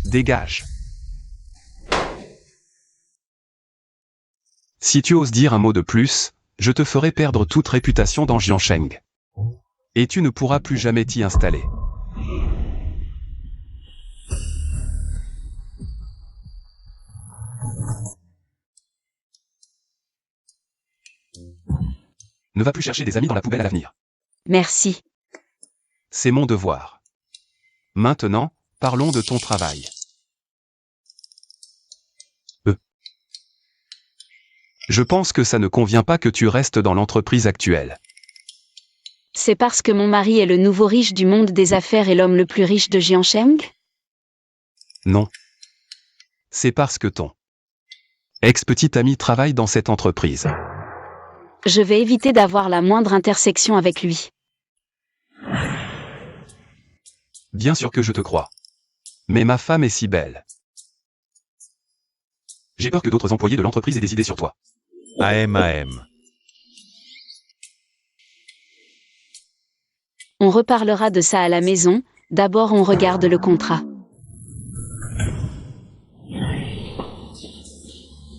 D: Dégage. Si tu oses dire un mot de plus, je te ferai perdre toute réputation dans Jiansheng. Et tu ne pourras plus jamais t'y installer. Ne va plus chercher des amis dans la poubelle à l'avenir.
B: Merci.
D: C'est mon devoir. Maintenant, parlons de ton travail. Je pense que ça ne convient pas que tu restes dans l'entreprise actuelle.
B: C'est parce que mon mari est le nouveau riche du monde des affaires et l'homme le plus riche de Jiansheng?
D: Non. C'est parce que ton ex-petit ami travaille dans cette entreprise.
B: Je vais éviter d'avoir la moindre intersection avec lui.
D: Bien sûr que je te crois. Mais ma femme est si belle. J'ai peur que d'autres employés de l'entreprise aient des idées sur toi.
A: AM.
B: On reparlera de ça à la maison, d'abord on regarde le contrat.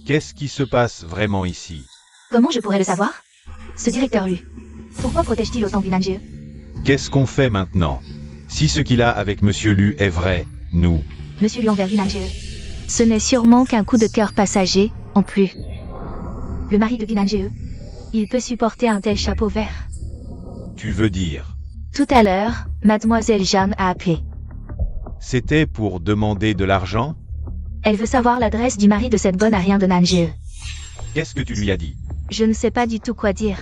A: Qu'est-ce qui se passe vraiment ici?
C: Comment je pourrais le savoir? Ce directeur Lu. Pourquoi protège-t-il autant Binanjie?
A: Qu'est-ce qu'on fait maintenant? Si ce qu'il a avec Monsieur Lu est vrai, nous...
C: Monsieur Lu envers Binanjie. Ce n'est sûrement qu'un coup de cœur passager, en plus. Le mari de Binanjie. Il peut supporter un tel chapeau vert.
A: Tu veux dire...
C: Tout à l'heure, Mademoiselle Jeanne a appelé.
A: C'était pour demander de l'argent?
C: Elle veut savoir l'adresse du mari de cette bonne à rien de Nanjie.
A: Qu'est-ce que tu lui as dit?
C: Je ne sais pas du tout quoi dire.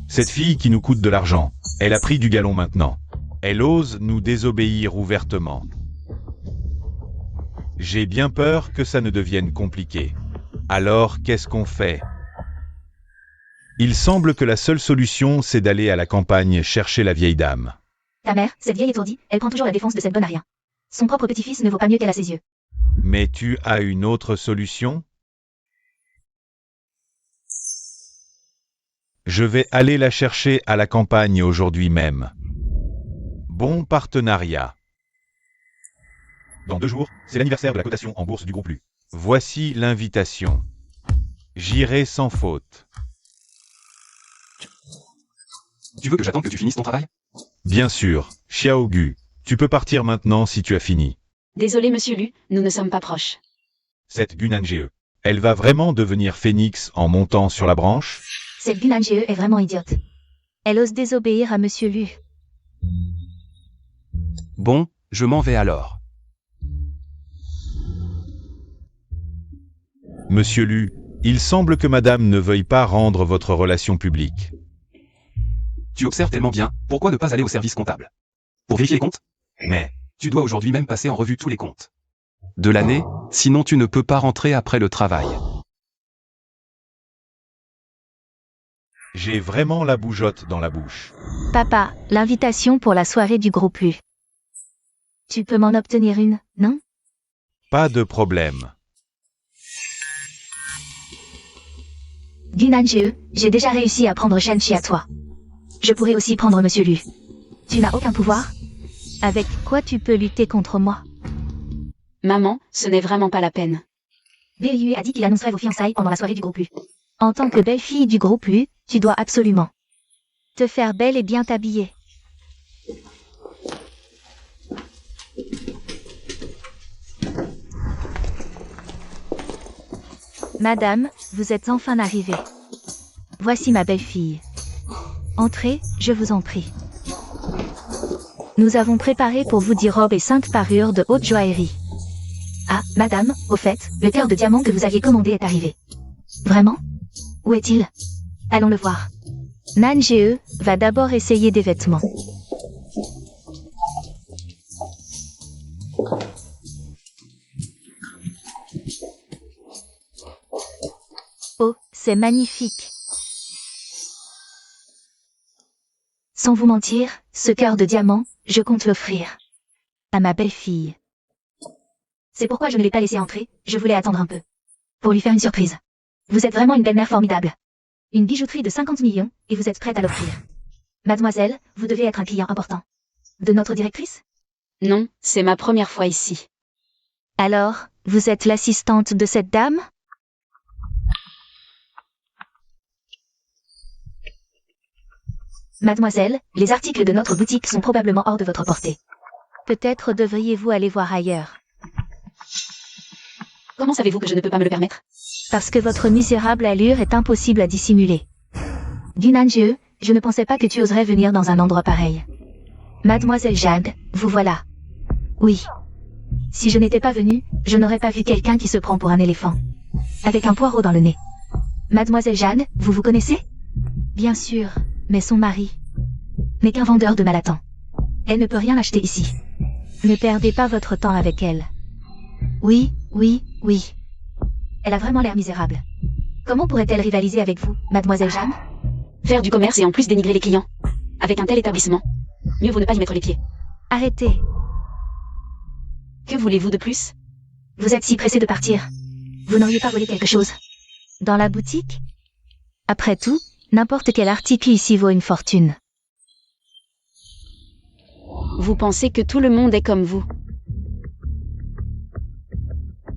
A: Cette fille qui nous coûte de l'argent, elle a pris du galon maintenant. Elle ose nous désobéir ouvertement. J'ai bien peur que ça ne devienne compliqué. Alors, qu'est-ce qu'on fait? Il semble que la seule solution, c'est d'aller à la campagne chercher la vieille dame.
C: Ta mère, cette vieille étourdie, elle prend toujours la défense de cette bonne à rien. Son propre petit-fils ne vaut pas mieux qu'elle à ses yeux.
A: Mais tu as une autre solution? Je vais aller la chercher à la campagne aujourd'hui même. Bon partenariat. Dans 2 jours, c'est l'anniversaire de la cotation en bourse du groupe Lu. Voici l'invitation. J'irai sans faute.
D: Tu veux que j'attende que tu finisses ton travail?
A: Bien sûr, Xiaogu, tu peux partir maintenant si tu as fini.
B: Désolé monsieur Lu, nous ne sommes pas proches.
A: Cette Gunange, elle va vraiment devenir phénix en montant sur la branche?
C: Cette Binanjie est vraiment idiote. Elle ose désobéir à Monsieur Lu.
D: Bon, je m'en vais alors.
A: Monsieur Lu, il semble que madame ne veuille pas rendre votre relation publique.
D: Tu observes tellement bien, pourquoi ne pas aller au service comptable? Pour vérifier les comptes?
A: Mais,
D: Tu dois aujourd'hui même passer en revue tous les comptes de l'année, sinon tu ne peux pas rentrer après le travail.
A: j'ai vraiment la bougeotte dans la bouche.
C: Papa, l'invitation pour la soirée du groupe Lu. Tu peux m'en obtenir une, non?
A: Pas de problème.
C: Binanjie, j'ai déjà réussi à prendre Shenchi à toi. Je pourrais aussi prendre Monsieur Lu. Tu n'as aucun pouvoir? Avec quoi tu peux lutter contre moi?
B: Maman, ce n'est vraiment pas la peine.
C: Liu a dit qu'il annoncerait vos fiançailles pendant la soirée du groupe Lu. En tant que belle-fille du groupe Lu, tu dois absolument te faire belle et bien t'habiller. Madame, vous êtes enfin arrivée. Voici ma belle-fille. Entrez, je vous en prie. Nous avons préparé pour vous 10 robes et 5 parures de haute joaillerie. Ah, madame, au fait, le cœur de diamant que vous aviez commandé est arrivé. Vraiment? Où est-il? Allons le voir. Nanjie va d'abord essayer des vêtements. Oh, c'est magnifique. Sans vous mentir, ce cœur de diamant, je compte l'offrir à ma belle-fille. C'est pourquoi je ne l'ai pas laissé entrer, je voulais attendre un peu. Pour lui faire une surprise. Vous êtes vraiment une belle-mère formidable. Une bijouterie de 50 millions, et vous êtes prête à l'offrir. Mademoiselle, vous devez être un client important. De notre directrice?
B: Non, c'est ma première fois ici.
C: Alors, vous êtes l'assistante de cette dame? Mademoiselle, les articles de notre boutique sont probablement hors de votre portée. Peut-être devriez-vous aller voir ailleurs.
B: Comment savez-vous que je ne peux pas me le permettre?
C: Parce que votre misérable allure est impossible à dissimuler. Dunanjeu, je ne pensais pas que tu oserais venir dans un endroit pareil. Mademoiselle Jade, vous voilà. Oui. Si je n'étais pas venue, je n'aurais pas vu quelqu'un qui se prend pour un éléphant. Avec un poireau dans le nez. Mademoiselle Jade, vous vous connaissez? Bien sûr, mais son mari n'est qu'un vendeur de Malatan. Elle ne peut rien acheter ici. Ne perdez pas votre temps avec elle. Oui. Elle a vraiment l'air misérable. Comment pourrait-elle rivaliser avec vous, Mademoiselle Jeanne?
B: Faire du commerce et en plus dénigrer les clients. Avec un tel établissement. Mieux vaut ne pas y mettre les pieds.
C: Arrêtez.
B: Que voulez-vous de plus?
C: Vous êtes si pressé de partir. Vous n'auriez pas volé quelque chose? Dans la boutique? Après tout, n'importe quel article ici vaut une fortune.
B: Vous pensez que tout le monde est comme vous?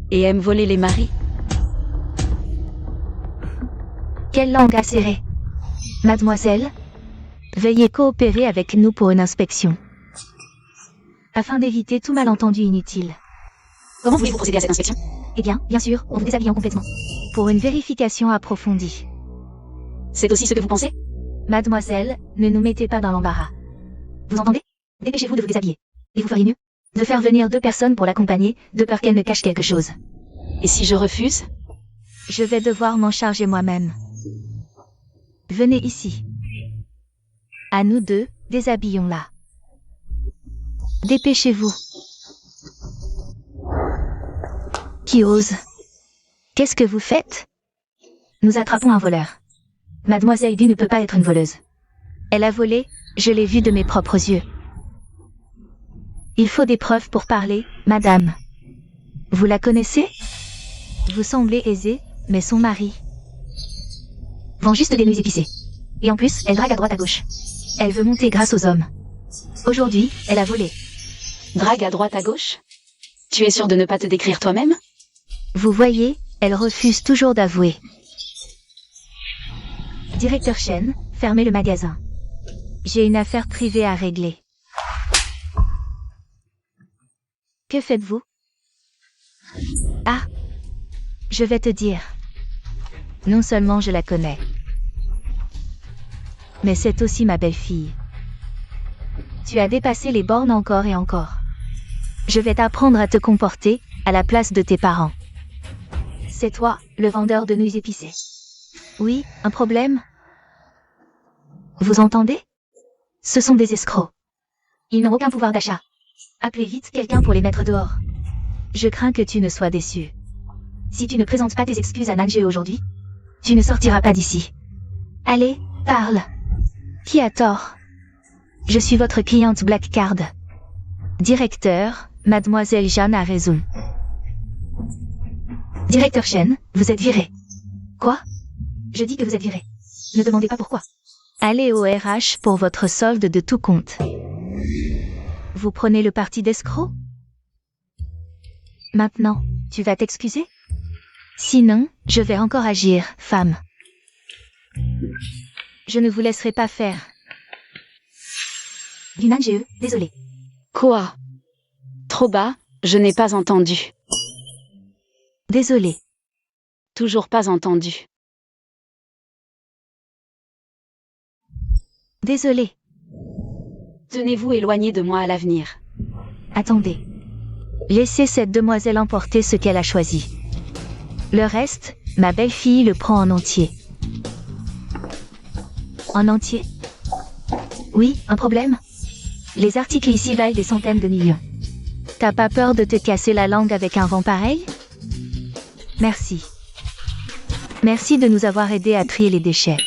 B: Et aime voler les maris?
C: Quelle langue acérée. Mademoiselle, veuillez coopérer avec nous pour une inspection. Afin d'éviter tout malentendu inutile.
B: Comment voulez-vous procéder à cette inspection?
C: Eh bien sûr, en vous déshabillant complètement. Pour une vérification approfondie.
B: C'est aussi ce que vous pensez?
C: Mademoiselle, ne nous mettez pas dans l'embarras. Vous entendez? Dépêchez-vous de vous déshabiller. Et vous feriez mieux de faire venir 2 personnes pour l'accompagner, de peur qu'elle ne cache quelque chose.
B: Et si je refuse?
C: Je vais devoir m'en charger moi-même. Venez ici. À nous 2, déshabillons-la. Dépêchez-vous. Qui ose? Qu'est-ce que vous faites? Nous attrapons un voleur. Mademoiselle Du ne peut pas être une voleuse. Elle a volé, je l'ai vu de mes propres yeux. Il faut des preuves pour parler, madame. Vous la connaissez? Vous semblez aisée, mais son mari vend juste des nouilles épicées. Et en plus, elle drague à droite à gauche. Elle veut monter grâce aux hommes. Aujourd'hui, elle a volé.
B: Drague à droite à gauche? Tu es sûr de ne pas te décrire toi-même?
C: Vous voyez, elle refuse toujours d'avouer. Directeur Chen, fermez le magasin. J'ai une affaire privée à régler. Que faites-vous? Ah! Je vais te dire. Non seulement je la connais, mais c'est aussi ma belle-fille. Tu as dépassé les bornes encore et encore. Je vais t'apprendre à te comporter, à la place de tes parents. C'est toi, le vendeur de nouilles épicées. Oui, un problème? Vous entendez? Ce sont des escrocs. Ils n'ont aucun pouvoir d'achat. Appelez vite quelqu'un pour les mettre dehors. Je crains que tu ne sois déçu. Si tu ne présentes pas tes excuses à Nanjé aujourd'hui, tu ne sortiras pas d'ici. Allez, parle. Qui a tort? Je suis votre cliente Black Card. Directeur, Mademoiselle Jeanne a raison. Directeur Chen, vous êtes viré. Quoi? Je dis que vous êtes viré. Ne demandez pas pourquoi. Allez au RH pour votre solde de tout compte. Vous prenez le parti d'escroc? Maintenant, tu vas t'excuser? Sinon, je vais encore agir, femme. Je ne vous laisserai pas faire. Dunanjeu, désolé.
B: Quoi? Trop bas, je n'ai pas entendu.
C: Désolé.
B: Toujours pas entendu.
C: Désolé.
B: Tenez-vous éloigné de moi à l'avenir.
C: Attendez. Laissez cette demoiselle emporter ce qu'elle a choisi. Le reste, ma belle-fille le prend en entier. En entier? Oui, un problème? Les articles ici valent des centaines de millions. T'as pas peur de te casser la langue avec un vent pareil? Merci. Merci de nous avoir aidés à trier les déchets.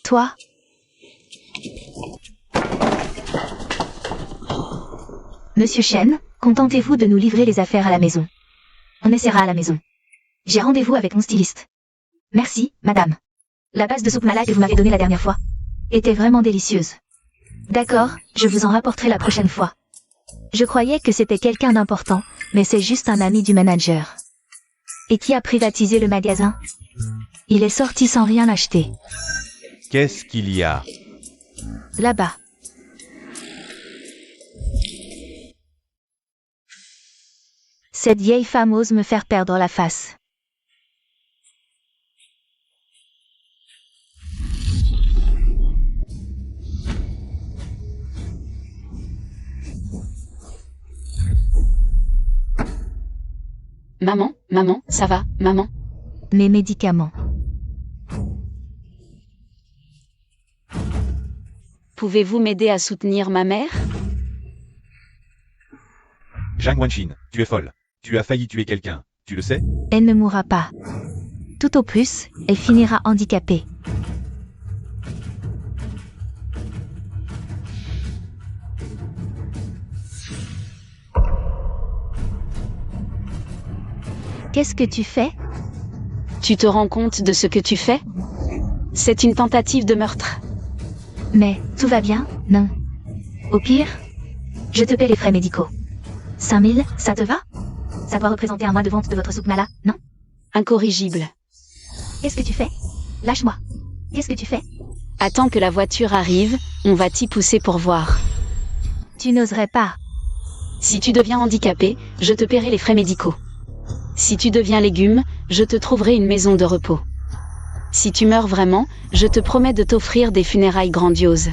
C: Toi? Monsieur Shen, contentez-vous de nous livrer les affaires à la maison. On essaiera à la maison. J'ai rendez-vous avec mon styliste. Merci, madame. La base de soupe mala que vous m'avez donnée la dernière fois était vraiment délicieuse. D'accord, je vous en rapporterai la prochaine fois. Je croyais que c'était quelqu'un d'important, mais c'est juste un ami du manager. Et qui a privatisé le magasin? Il est sorti sans rien acheter.
A: Qu'est-ce qu'il y a?
C: Là-bas. Cette vieille femme ose me faire perdre la face.
B: Maman, ça va, maman?
C: Mes médicaments.
B: Pouvez-vous m'aider à soutenir ma mère?
A: Zhang Wanxin, tu es folle. Tu as failli tuer quelqu'un, tu le sais?
C: Elle ne mourra pas. Tout au plus, elle finira handicapée. Qu'est-ce que tu fais?
B: Tu te rends compte de ce que tu fais? C'est une tentative de meurtre.
C: Mais, tout va bien, non? Au pire, je te paie les frais médicaux. 5000, ça te va? Ça doit représenter un mois de vente de votre soupe mala, non?
B: Incorrigible.
C: Qu'est-ce que tu fais? Lâche-moi. Qu'est-ce que tu fais?
B: Attends que la voiture arrive, on va t'y pousser pour voir.
C: Tu n'oserais pas.
B: Si tu deviens handicapé, je te paierai les frais médicaux. Si tu deviens légume, je te trouverai une maison de repos. Si tu meurs vraiment, je te promets de t'offrir des funérailles grandioses.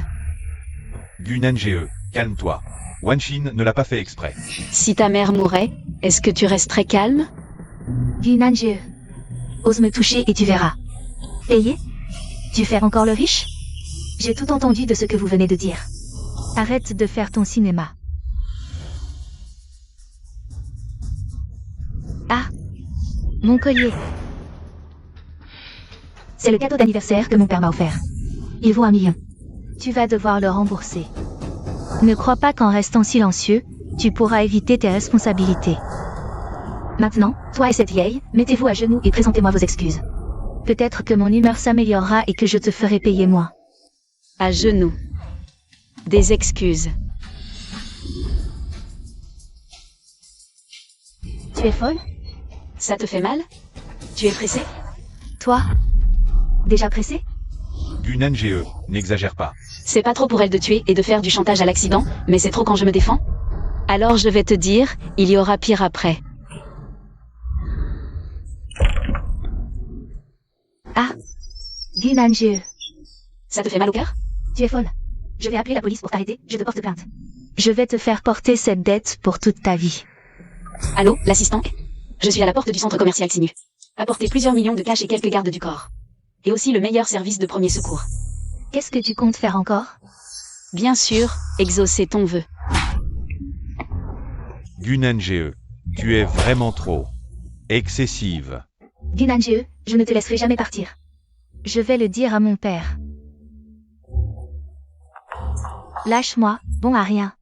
A: Gunange, calme-toi. Wanxin ne l'a pas fait exprès.
B: Si ta mère mourait, est-ce que tu resterais calme?
C: Gunange, ose me toucher et tu verras. Payé? Tu fais encore le riche? J'ai tout entendu de ce que vous venez de dire. Arrête de faire ton cinéma. Ah, mon collier. C'est le cadeau d'anniversaire que mon père m'a offert. Il vaut 1 million. Tu vas devoir le rembourser. Ne crois pas qu'en restant silencieux, tu pourras éviter tes responsabilités. Maintenant, toi et cette vieille, mettez-vous à genoux et présentez-moi vos excuses. Peut-être que mon humeur s'améliorera et que je te ferai payer moins.
B: À genoux. Des excuses.
C: Tu es folle?
B: Ça te fait mal? Tu es pressé?
C: Toi? Déjà pressé?
A: Gunange, n'exagère pas.
B: C'est pas trop pour elle de tuer et de faire du chantage à l'accident, mais c'est trop quand je me défends? Alors je vais te dire, il y aura pire après.
C: Ah, Gunange,
B: Ça te fait mal au cœur?
C: tu es folle. Je vais appeler la police pour t'arrêter, je te porte plainte. Je vais te faire porter cette dette pour toute ta vie.
B: Allô, l'assistant? Je suis à la porte du centre commercial Sinu. Apportez plusieurs millions de cash et quelques gardes du corps. Et aussi le meilleur service de premier secours.
C: Qu'est-ce que tu comptes faire encore?
B: Bien sûr, exaucer ton vœu.
A: Gunange, tu es vraiment trop excessive.
C: Gunange, je ne te laisserai jamais partir. Je vais le dire à mon père. Lâche-moi, bon à rien.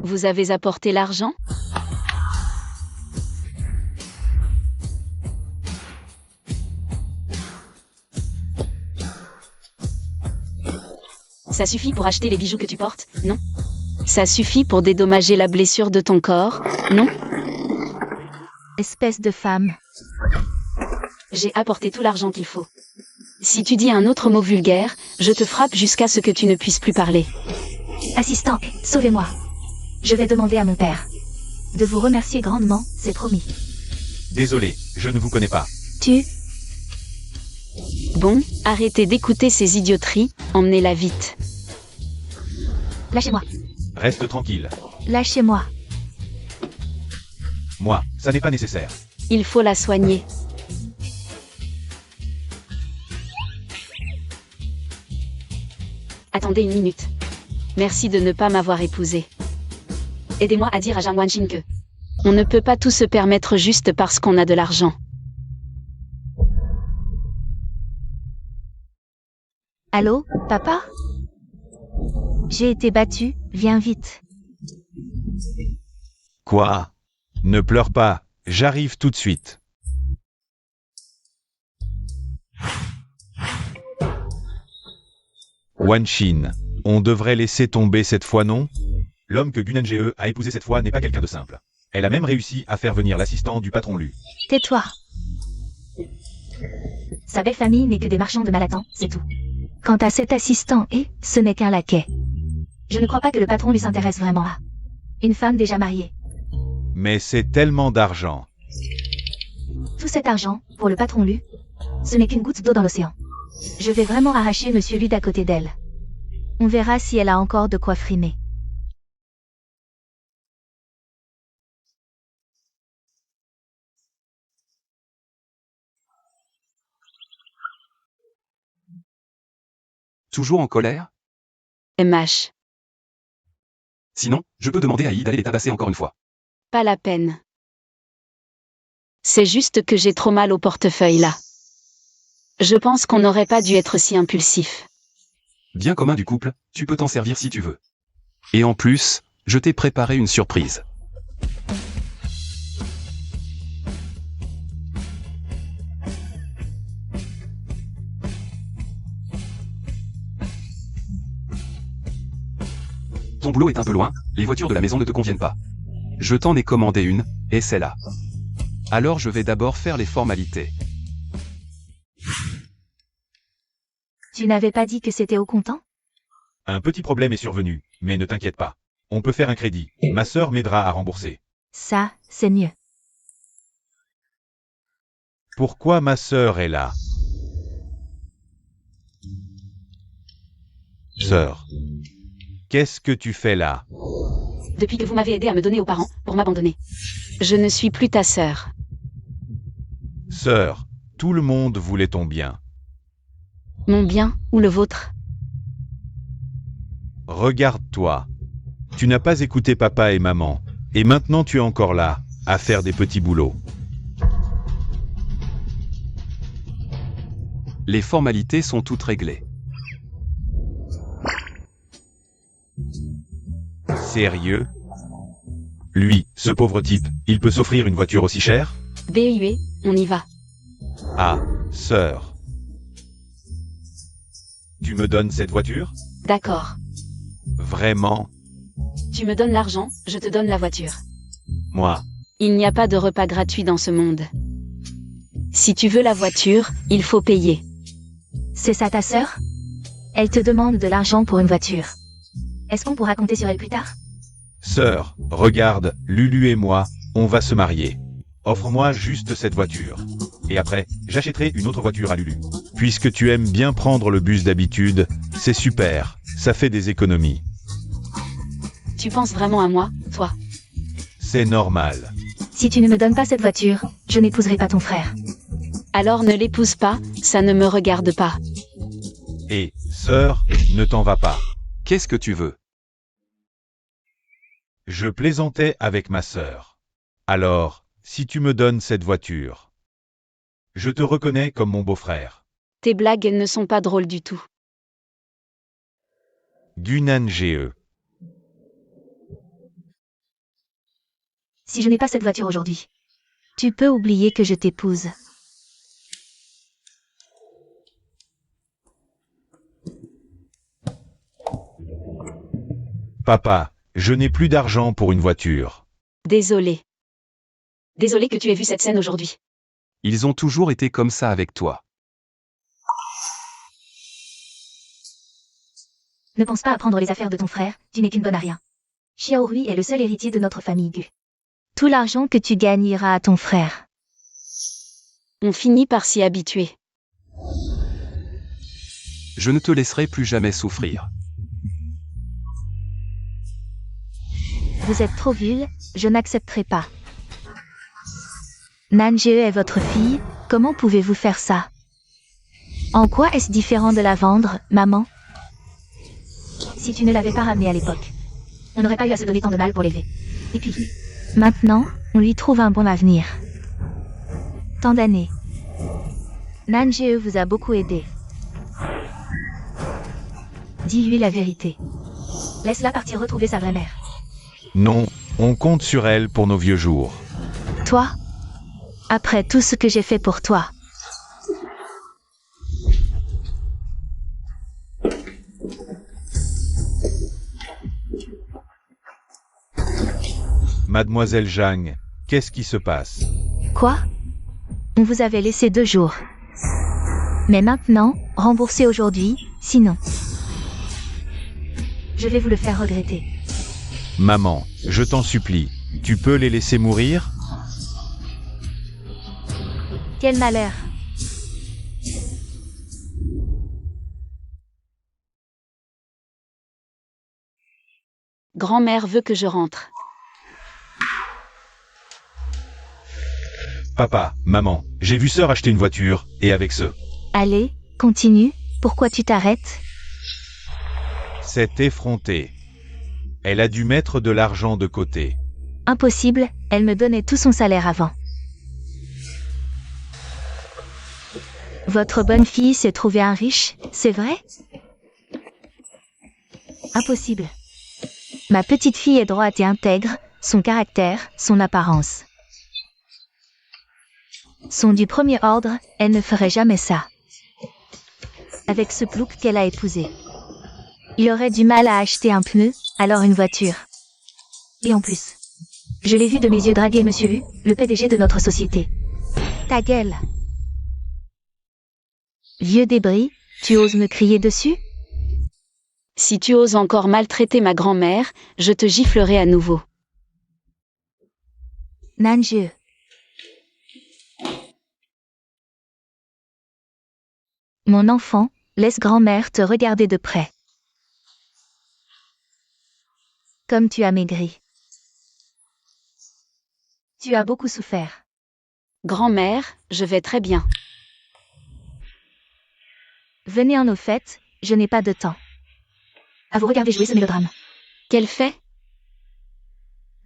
B: Vous avez apporté l'argent? Ça suffit pour acheter les bijoux que tu portes, non? Ça suffit pour dédommager la blessure de ton corps, non?
C: Espèce de femme.
B: J'ai apporté tout l'argent qu'il faut. Si tu dis un autre mot vulgaire, je te frappe jusqu'à ce que tu ne puisses plus parler.
C: Assistant, sauvez-moi. Je vais demander à mon père. De vous remercier grandement, c'est promis.
A: Désolé, je ne vous connais pas.
C: Tu...
B: Bon, arrêtez d'écouter ces idioteries, emmenez-la vite.
C: Lâchez-moi.
A: Reste tranquille.
C: Lâchez-moi.
A: Moi, ça n'est pas nécessaire.
B: Il faut la soigner. Attendez une minute. Merci de ne pas m'avoir épousé. Aidez-moi à dire à Zhang Wanxin que on ne peut pas tout se permettre juste parce qu'on a de l'argent.
C: Allô, papa? J'ai été battue, viens vite.
A: Quoi? Ne pleure pas, j'arrive tout de suite. Wan Xin, on devrait laisser tomber cette fois, non? L'homme que Gunangje a épousé cette fois n'est pas quelqu'un de simple. Elle a même réussi à faire venir l'assistant du patron Lu.
C: Tais-toi. Sa belle famille n'est que des marchands de Malatan, c'est tout. Quant à cet assistant, ce n'est qu'un laquais. Je ne crois pas que le patron lui s'intéresse vraiment à une femme déjà mariée.
A: Mais c'est tellement d'argent.
C: Tout cet argent, pour le patron Lu, ce n'est qu'une goutte d'eau dans l'océan. Je vais vraiment arracher Monsieur Lu d'à côté d'elle. On verra si elle a encore de quoi frimer.
D: Toujours en colère?
B: MH.
D: Sinon, je peux demander à Yi d'aller les tabasser encore une fois.
B: Pas la peine. C'est juste que j'ai trop mal au portefeuille là. Je pense qu'on n'aurait pas dû être si impulsif.
D: Bien commun du couple, tu peux t'en servir si tu veux. Et en plus, je t'ai préparé une surprise. Ton boulot est un peu loin, les voitures de la maison ne te conviennent pas. Je t'en ai commandé une, et c'est là. Alors je vais d'abord faire les formalités.
C: Tu n'avais pas dit que c'était au comptant?
A: Un petit problème est survenu, mais ne t'inquiète pas. On peut faire un crédit. Ma sœur m'aidera à rembourser.
C: Ça, c'est mieux.
A: Pourquoi ma sœur est là? Sœur, qu'est-ce que tu fais là?
B: Depuis que vous m'avez aidé à me donner aux parents, pour m'abandonner. Je ne suis plus ta sœur.
A: Sœur, tout le monde voulait ton bien.
B: Mon bien, ou le vôtre?
A: Regarde-toi. Tu n'as pas écouté papa et maman, et maintenant tu es encore là, à faire des petits boulots.
D: Les formalités sont toutes réglées.
A: Sérieux? Lui, ce pauvre type, il peut s'offrir une voiture aussi chère?
B: BUE, on y va.
A: Ah, sœur. Tu me donnes cette voiture?
B: D'accord.
A: Vraiment?
B: Tu me donnes l'argent, je te donne la voiture.
A: Moi?
B: Il n'y a pas de repas gratuit dans ce monde. Si tu veux la voiture, il faut payer.
C: C'est ça ta sœur? Elle te demande de l'argent pour une voiture. Est-ce qu'on pourra compter sur elle plus tard?
A: Sœur, regarde, Lulu et moi, on va se marier. Offre-moi juste cette voiture. Et après, j'achèterai une autre voiture à Lulu. Puisque tu aimes bien prendre le bus d'habitude, c'est super, ça fait des économies.
B: Tu penses vraiment à moi, toi?
A: C'est normal.
C: Si tu ne me donnes pas cette voiture, je n'épouserai pas ton frère.
B: Alors ne l'épouse pas, ça ne me regarde pas.
A: Et, sœur, ne t'en va pas.
D: Qu'est-ce que tu veux?
A: Je plaisantais avec ma sœur. Alors, si tu me donnes cette voiture, je te reconnais comme mon beau-frère.
B: Tes blagues ne sont pas drôles du tout.
A: Gunangje.
C: Si je n'ai pas cette voiture aujourd'hui, tu peux oublier que je t'épouse.
A: Papa, je n'ai plus d'argent pour une voiture.
B: Désolé. Désolé que tu aies vu cette scène aujourd'hui.
D: Ils ont toujours été comme ça avec toi.
C: Ne pense pas à prendre les affaires de ton frère, tu n'es qu'une bonne à rien. Xiao Rui est le seul héritier de notre famille Gu. Tout l'argent que tu gagnes ira à ton frère.
B: On finit par s'y habituer.
D: Je ne te laisserai plus jamais souffrir.
C: Vous êtes trop vil, je n'accepterai pas. Nangje est votre fille, comment pouvez-vous faire ça? En quoi est-ce différent de la vendre, maman? Si tu ne l'avais pas ramenée à l'époque, on n'aurait pas eu à se donner tant de mal pour l'élever. Et puis, maintenant, on lui trouve un bon avenir. Tant d'années. Nangje vous a beaucoup aidé. Dis-lui la vérité. Laisse-la partir retrouver sa vraie mère.
A: Non, on compte sur elle pour nos vieux jours.
C: Toi? Après tout ce que j'ai fait pour toi.
A: Mademoiselle Jang, qu'est-ce qui se passe?
C: Quoi? On vous avait laissé 2 jours. Mais maintenant, remboursez aujourd'hui, sinon. Je vais vous le faire regretter.
A: Maman, je t'en supplie, tu peux les laisser mourir?
C: Quel malheur.
B: Grand-mère veut que je rentre.
A: Papa, maman, j'ai vu sœur acheter une voiture, et avec ce.
C: Allez, continue, pourquoi tu t'arrêtes?
A: C'est effronté. Elle a dû mettre de l'argent de côté.
C: Impossible, elle me donnait tout son salaire avant. Votre bonne fille s'est trouvée un riche, c'est vrai? Impossible. Ma petite fille est droite et intègre, son caractère, son apparence sont du premier ordre, elle ne ferait jamais ça. Avec ce plouc qu'elle a épousé. Il aurait du mal à acheter un pneu, alors une voiture. Et en plus, je l'ai vu de mes yeux draguer Monsieur U, le PDG de notre société. Ta gueule. Vieux débris, tu oses me crier dessus?
B: Si tu oses encore maltraiter ma grand-mère, je te giflerai à nouveau.
C: Nanjeu. Mon enfant, laisse grand-mère te regarder de près. Comme tu as maigri. Tu as beaucoup souffert.
B: Grand-mère, je vais très bien.
C: Venez en au fait, je n'ai pas de temps. À vous regarder jouer ce mélodrame.
B: Quel fait?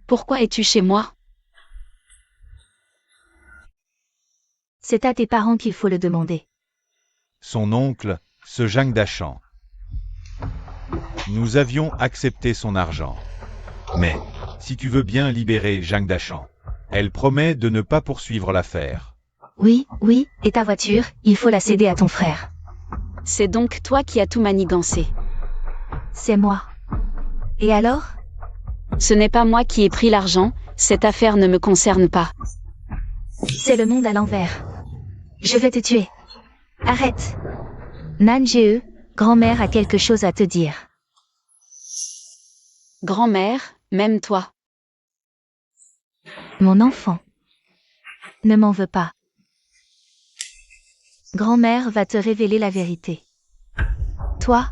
B: Pourquoi es-tu chez moi?
C: C'est à tes parents qu'il faut le demander.
A: Son oncle, ce Jang Dachan. Nous avions accepté son argent. Mais, si tu veux bien libérer Jang Dachan, elle promet de ne pas poursuivre l'affaire.
C: Oui, oui, et ta voiture, il faut la céder à ton frère.
B: C'est donc toi qui as tout manigancé.
C: C'est moi. Et alors?
B: Ce n'est pas moi qui ai pris l'argent, cette affaire ne me concerne pas.
C: C'est le monde à l'envers. Je vais te tuer. Arrête. Nanjeu, grand-mère a quelque chose à te dire.
B: Grand-mère, même toi.
C: Mon enfant. Ne m'en veux pas. Grand-mère va te révéler la vérité. Toi,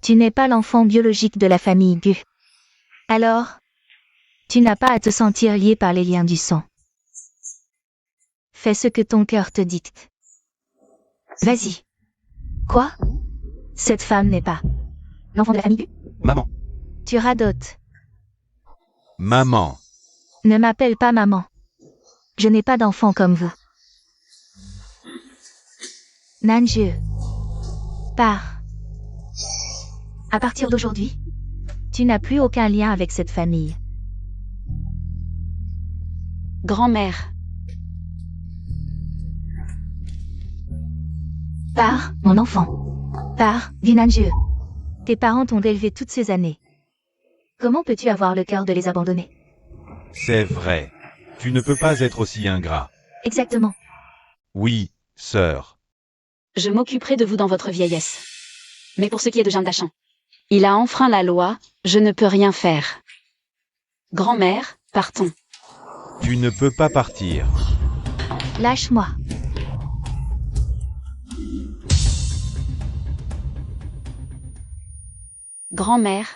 C: tu n'es pas l'enfant biologique de la famille Gu. Alors, tu n'as pas à te sentir lié par les liens du sang. Fais ce que ton cœur te dicte. Vas-y. Quoi? Cette femme n'est pas l'enfant de la famille Gu?
D: Maman.
C: Tu radotes.
A: Maman.
C: Ne m'appelle pas maman. Je n'ai pas d'enfant comme vous. Nanjeu. Pars. À partir d'aujourd'hui, tu n'as plus aucun lien avec cette famille.
B: Grand-mère.
C: Pars, mon enfant. Pars, dis Nanjeu. Tes parents t'ont élevé toutes ces années. Comment peux-tu avoir le cœur de les abandonner?
A: C'est vrai. Tu ne peux pas être aussi ingrat.
C: Exactement.
A: Oui, sœur.
B: Je m'occuperai de vous dans votre vieillesse. Mais pour ce qui est de Jang Dachan, il a enfreint la loi, je ne peux rien faire. Grand-mère, partons.
A: Tu ne peux pas partir.
C: Lâche-moi.
B: Grand-mère.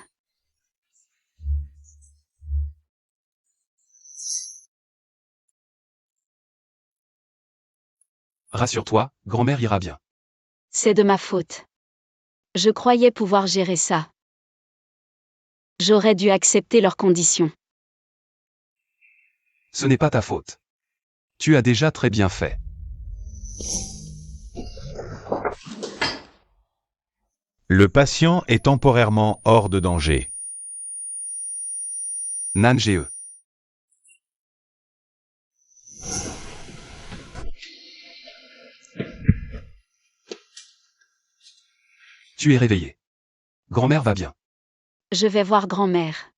D: Rassure-toi, grand-mère ira bien.
B: C'est de ma faute. Je croyais pouvoir gérer ça. J'aurais dû accepter leurs conditions.
D: Ce n'est pas ta faute. Tu as déjà très bien fait.
A: Le patient est temporairement hors de danger.
D: Nan GE. Tu es réveillé. Grand-mère va bien.
B: Je vais voir grand-mère.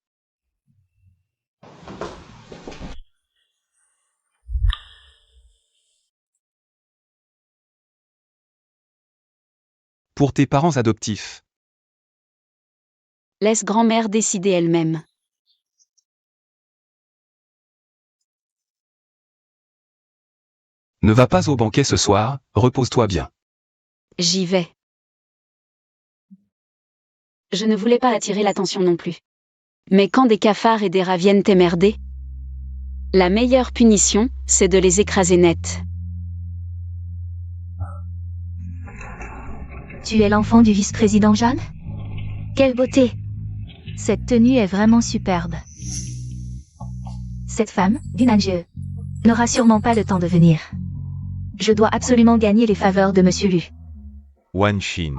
D: Pour tes parents adoptifs.
B: Laisse grand-mère décider elle-même.
D: Ne va pas au banquet ce soir, repose-toi bien.
B: J'y vais. Je ne voulais pas attirer l'attention non plus. Mais quand des cafards et des rats viennent t'émerder, la meilleure punition, c'est de les écraser net.
C: Tu es l'enfant du vice-président Jeanne? Quelle beauté! Cette tenue est vraiment superbe. Cette femme, du Nanjeu, n'aura sûrement pas le temps de venir. Je dois absolument gagner les faveurs de Monsieur Lu.
A: Wan Xin.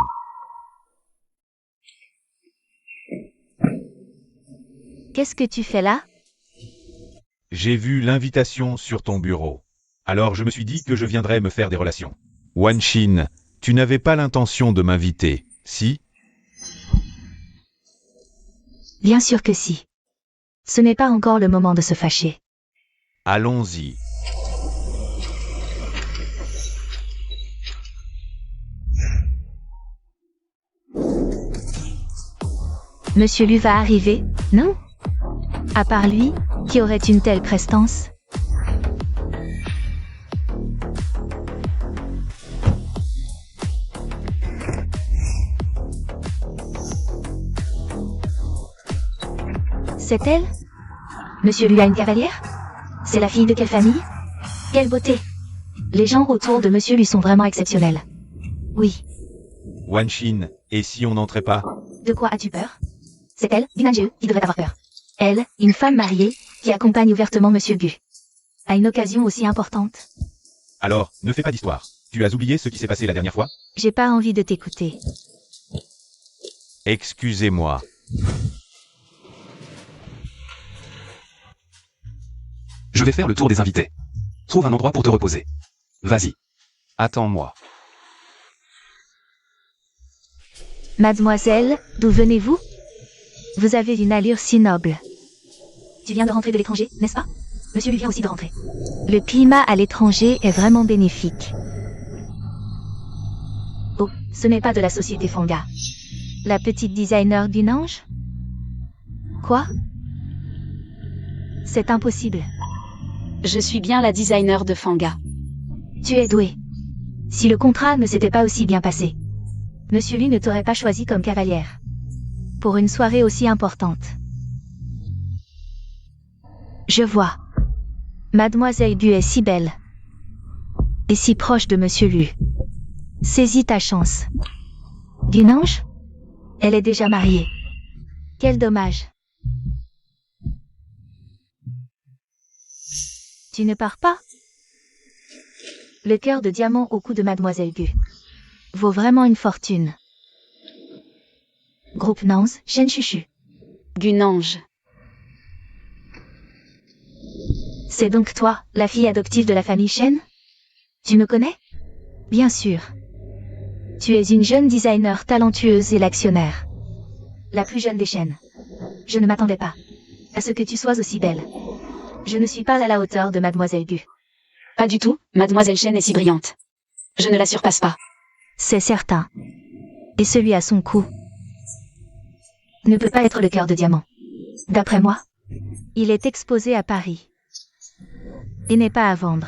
C: Qu'est-ce que tu fais là?
A: J'ai vu l'invitation sur ton bureau. Alors je me suis dit que je viendrais me faire des relations. Wan Xin, tu n'avais pas l'intention de m'inviter, si?
C: Bien sûr que si. Ce n'est pas encore le moment de se fâcher.
A: Allons-y.
C: Monsieur Lu va arriver, non? À part lui, qui aurait une telle prestance? C'est elle? Monsieur Lu a une cavalière? C'est la fille de quelle famille? Quelle beauté! Les gens autour de Monsieur Lu sont vraiment exceptionnels. Oui.
A: Wan Xin, et si on n'entrait pas?
C: De quoi as-tu peur? C'est elle, Binanjeu, qui devrait avoir peur. Elle, une femme mariée, qui accompagne ouvertement Monsieur Gu. À une occasion aussi importante.
A: Alors, ne fais pas d'histoire. Tu as oublié ce qui s'est passé la dernière fois?
C: J'ai pas envie de t'écouter.
A: Excusez-moi.
D: Je vais faire le tour des invités. Trouve un endroit pour te reposer. Vas-y. Attends-moi.
C: Mademoiselle, d'où venez-vous? Vous avez une allure si noble. Tu viens de rentrer de l'étranger, n'est-ce pas? Monsieur lui vient aussi de rentrer. Le climat à l'étranger est vraiment bénéfique. Oh, ce n'est pas de la société Fanga. La petite designer d'une ange? Quoi? C'est impossible.
B: Je suis bien la designer de Fanga.
C: Tu es doué. Si le contrat ne s'était pas aussi bien passé, Monsieur Lu ne t'aurait pas choisi comme cavalière. Pour une soirée aussi importante. Je vois. Mademoiselle Gu est si belle. Et si proche de Monsieur Lu. Saisis ta chance. D'une ange? Elle est déjà mariée. Quel dommage. Tu ne pars pas? Le cœur de diamant au cou de Mademoiselle Gu vaut vraiment une fortune. Groupe Nance, Shen Chuchu.
B: Gunange.
C: C'est donc toi, la fille adoptive de la famille Shen? Tu me connais? Bien sûr. Tu es une jeune designer talentueuse et l'actionnaire. La plus jeune des Shen. Je ne m'attendais pas à ce que tu sois aussi belle. Je ne suis pas à la hauteur de Mademoiselle Gu.
B: Pas du tout, Mademoiselle Shen est si brillante. Je ne la surpasse pas.
C: C'est certain. Et celui à son cou ne peut pas être le cœur de diamant. D'après moi, il est exposé à Paris. Et n'est pas à vendre.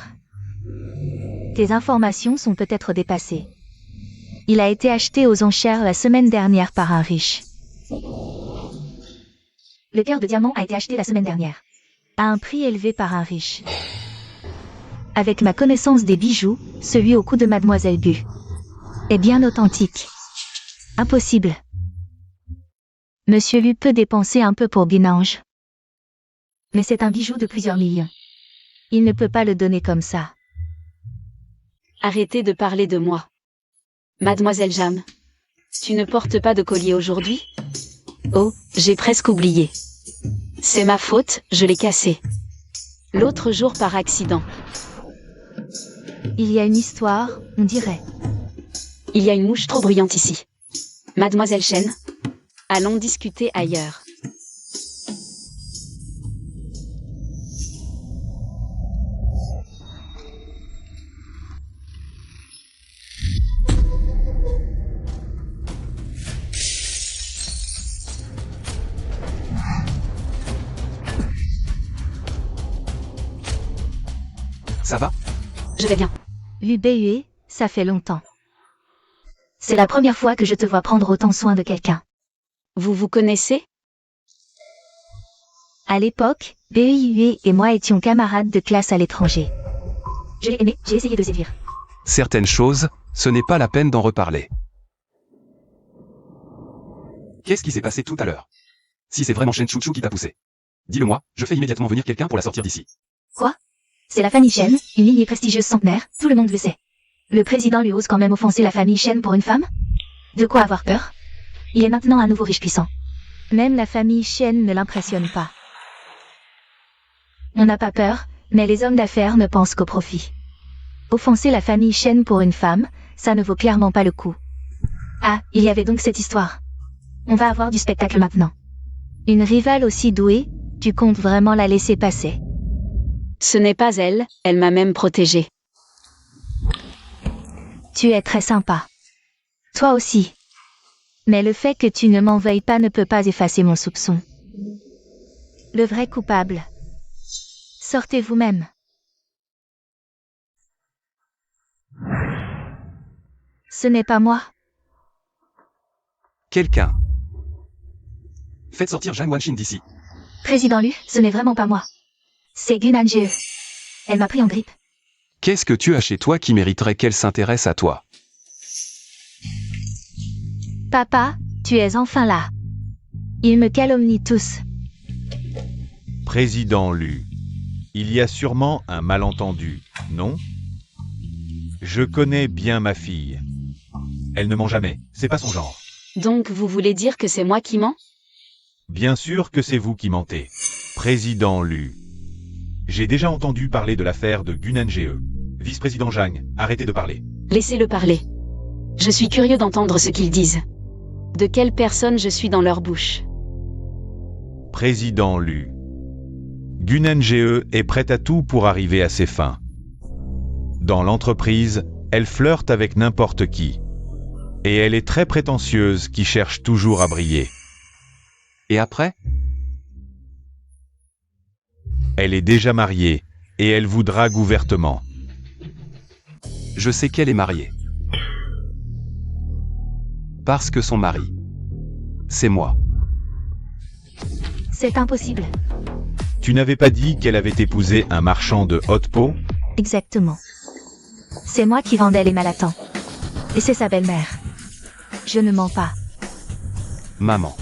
C: Tes informations sont peut-être dépassées. Il a été acheté aux enchères la semaine dernière par un riche. Le cœur de diamant a été acheté la semaine dernière. À un prix élevé par un riche. Avec ma connaissance des bijoux, celui au cou de Mademoiselle Gu est bien authentique. Impossible. Monsieur Lu peut dépenser un peu pour Binange. Mais c'est un bijou de plusieurs millions. Il ne peut pas le donner comme ça.
B: Arrêtez de parler de moi. Mademoiselle Jam. Tu ne portes pas de collier aujourd'hui? Oh, j'ai presque oublié. C'est ma faute, je l'ai cassé. L'autre jour par accident.
C: Il y a une histoire, on dirait.
B: Il y a une mouche trop bruyante ici. Mademoiselle Chen, allons discuter ailleurs.
D: Ça va?
B: Je vais bien.
C: L'UBUE, ça fait longtemps. C'est la première fois que je te vois prendre autant soin de quelqu'un.
B: Vous vous connaissez?
C: À l'époque, BUE et moi étions camarades de classe à l'étranger. Je l'ai aimé, j'ai essayé de séduire.
D: Certaines choses, ce n'est pas la peine d'en reparler. Qu'est-ce qui s'est passé tout à l'heure? Si c'est vraiment Shen Chouchou qui t'a poussé, dis-le-moi, je fais immédiatement venir quelqu'un pour la sortir d'ici.
C: Quoi? C'est la famille Chen, une lignée prestigieuse centenaire, tout le monde le sait. Le président lui ose quand même offenser la famille Chen pour une femme? De quoi avoir peur? Il est maintenant un nouveau riche puissant. Même la famille Chen ne l'impressionne pas. On n'a pas peur, mais les hommes d'affaires ne pensent qu'au profit. Offenser la famille Chen pour une femme, ça ne vaut clairement pas le coup. Ah, il y avait donc cette histoire. On va avoir du spectacle maintenant. Une rivale aussi douée, tu comptes vraiment la laisser passer?
B: Ce n'est pas elle, elle m'a même protégée.
C: Tu es très sympa. Toi aussi. Mais le fait que tu ne m'en veuilles pas ne peut pas effacer mon soupçon. Le vrai coupable. Sortez vous-même. Ce n'est pas moi.
D: Quelqu'un. Faites sortir Zhang Wanxin d'ici.
C: Président Lu, ce n'est vraiment pas moi. C'est Gunanjie. Elle m'a pris en grippe.
D: Qu'est-ce que tu as chez toi qui mériterait qu'elle s'intéresse à toi?
C: Papa, tu es enfin là. Ils me calomnient tous.
A: Président Lu, il y a sûrement un malentendu, non? Je connais bien ma fille. Elle ne ment jamais, c'est pas son genre.
B: Donc vous voulez dire que c'est moi qui mens?
A: Bien sûr que c'est vous qui mentez. Président Lu. J'ai déjà entendu parler de l'affaire de Gunanjie. Vice-président Zhang, arrêtez de parler.
B: Laissez-le parler. Je suis curieux d'entendre ce qu'ils disent. De quelle personne je suis dans leur bouche?
A: Président Lu. Gunanjie est prête à tout pour arriver à ses fins. Dans l'entreprise, elle flirte avec n'importe qui. Et elle est très prétentieuse qui cherche toujours à briller.
D: Et après?
A: Elle est déjà mariée, et elle vous drague ouvertement.
D: Je sais qu'elle est mariée. Parce que son mari, c'est moi.
C: C'est impossible.
A: Tu n'avais pas dit qu'elle avait épousé un marchand de haute peau?
C: Exactement. C'est moi qui vendais les malatans. Et c'est sa belle-mère. Je ne mens pas.
D: Maman.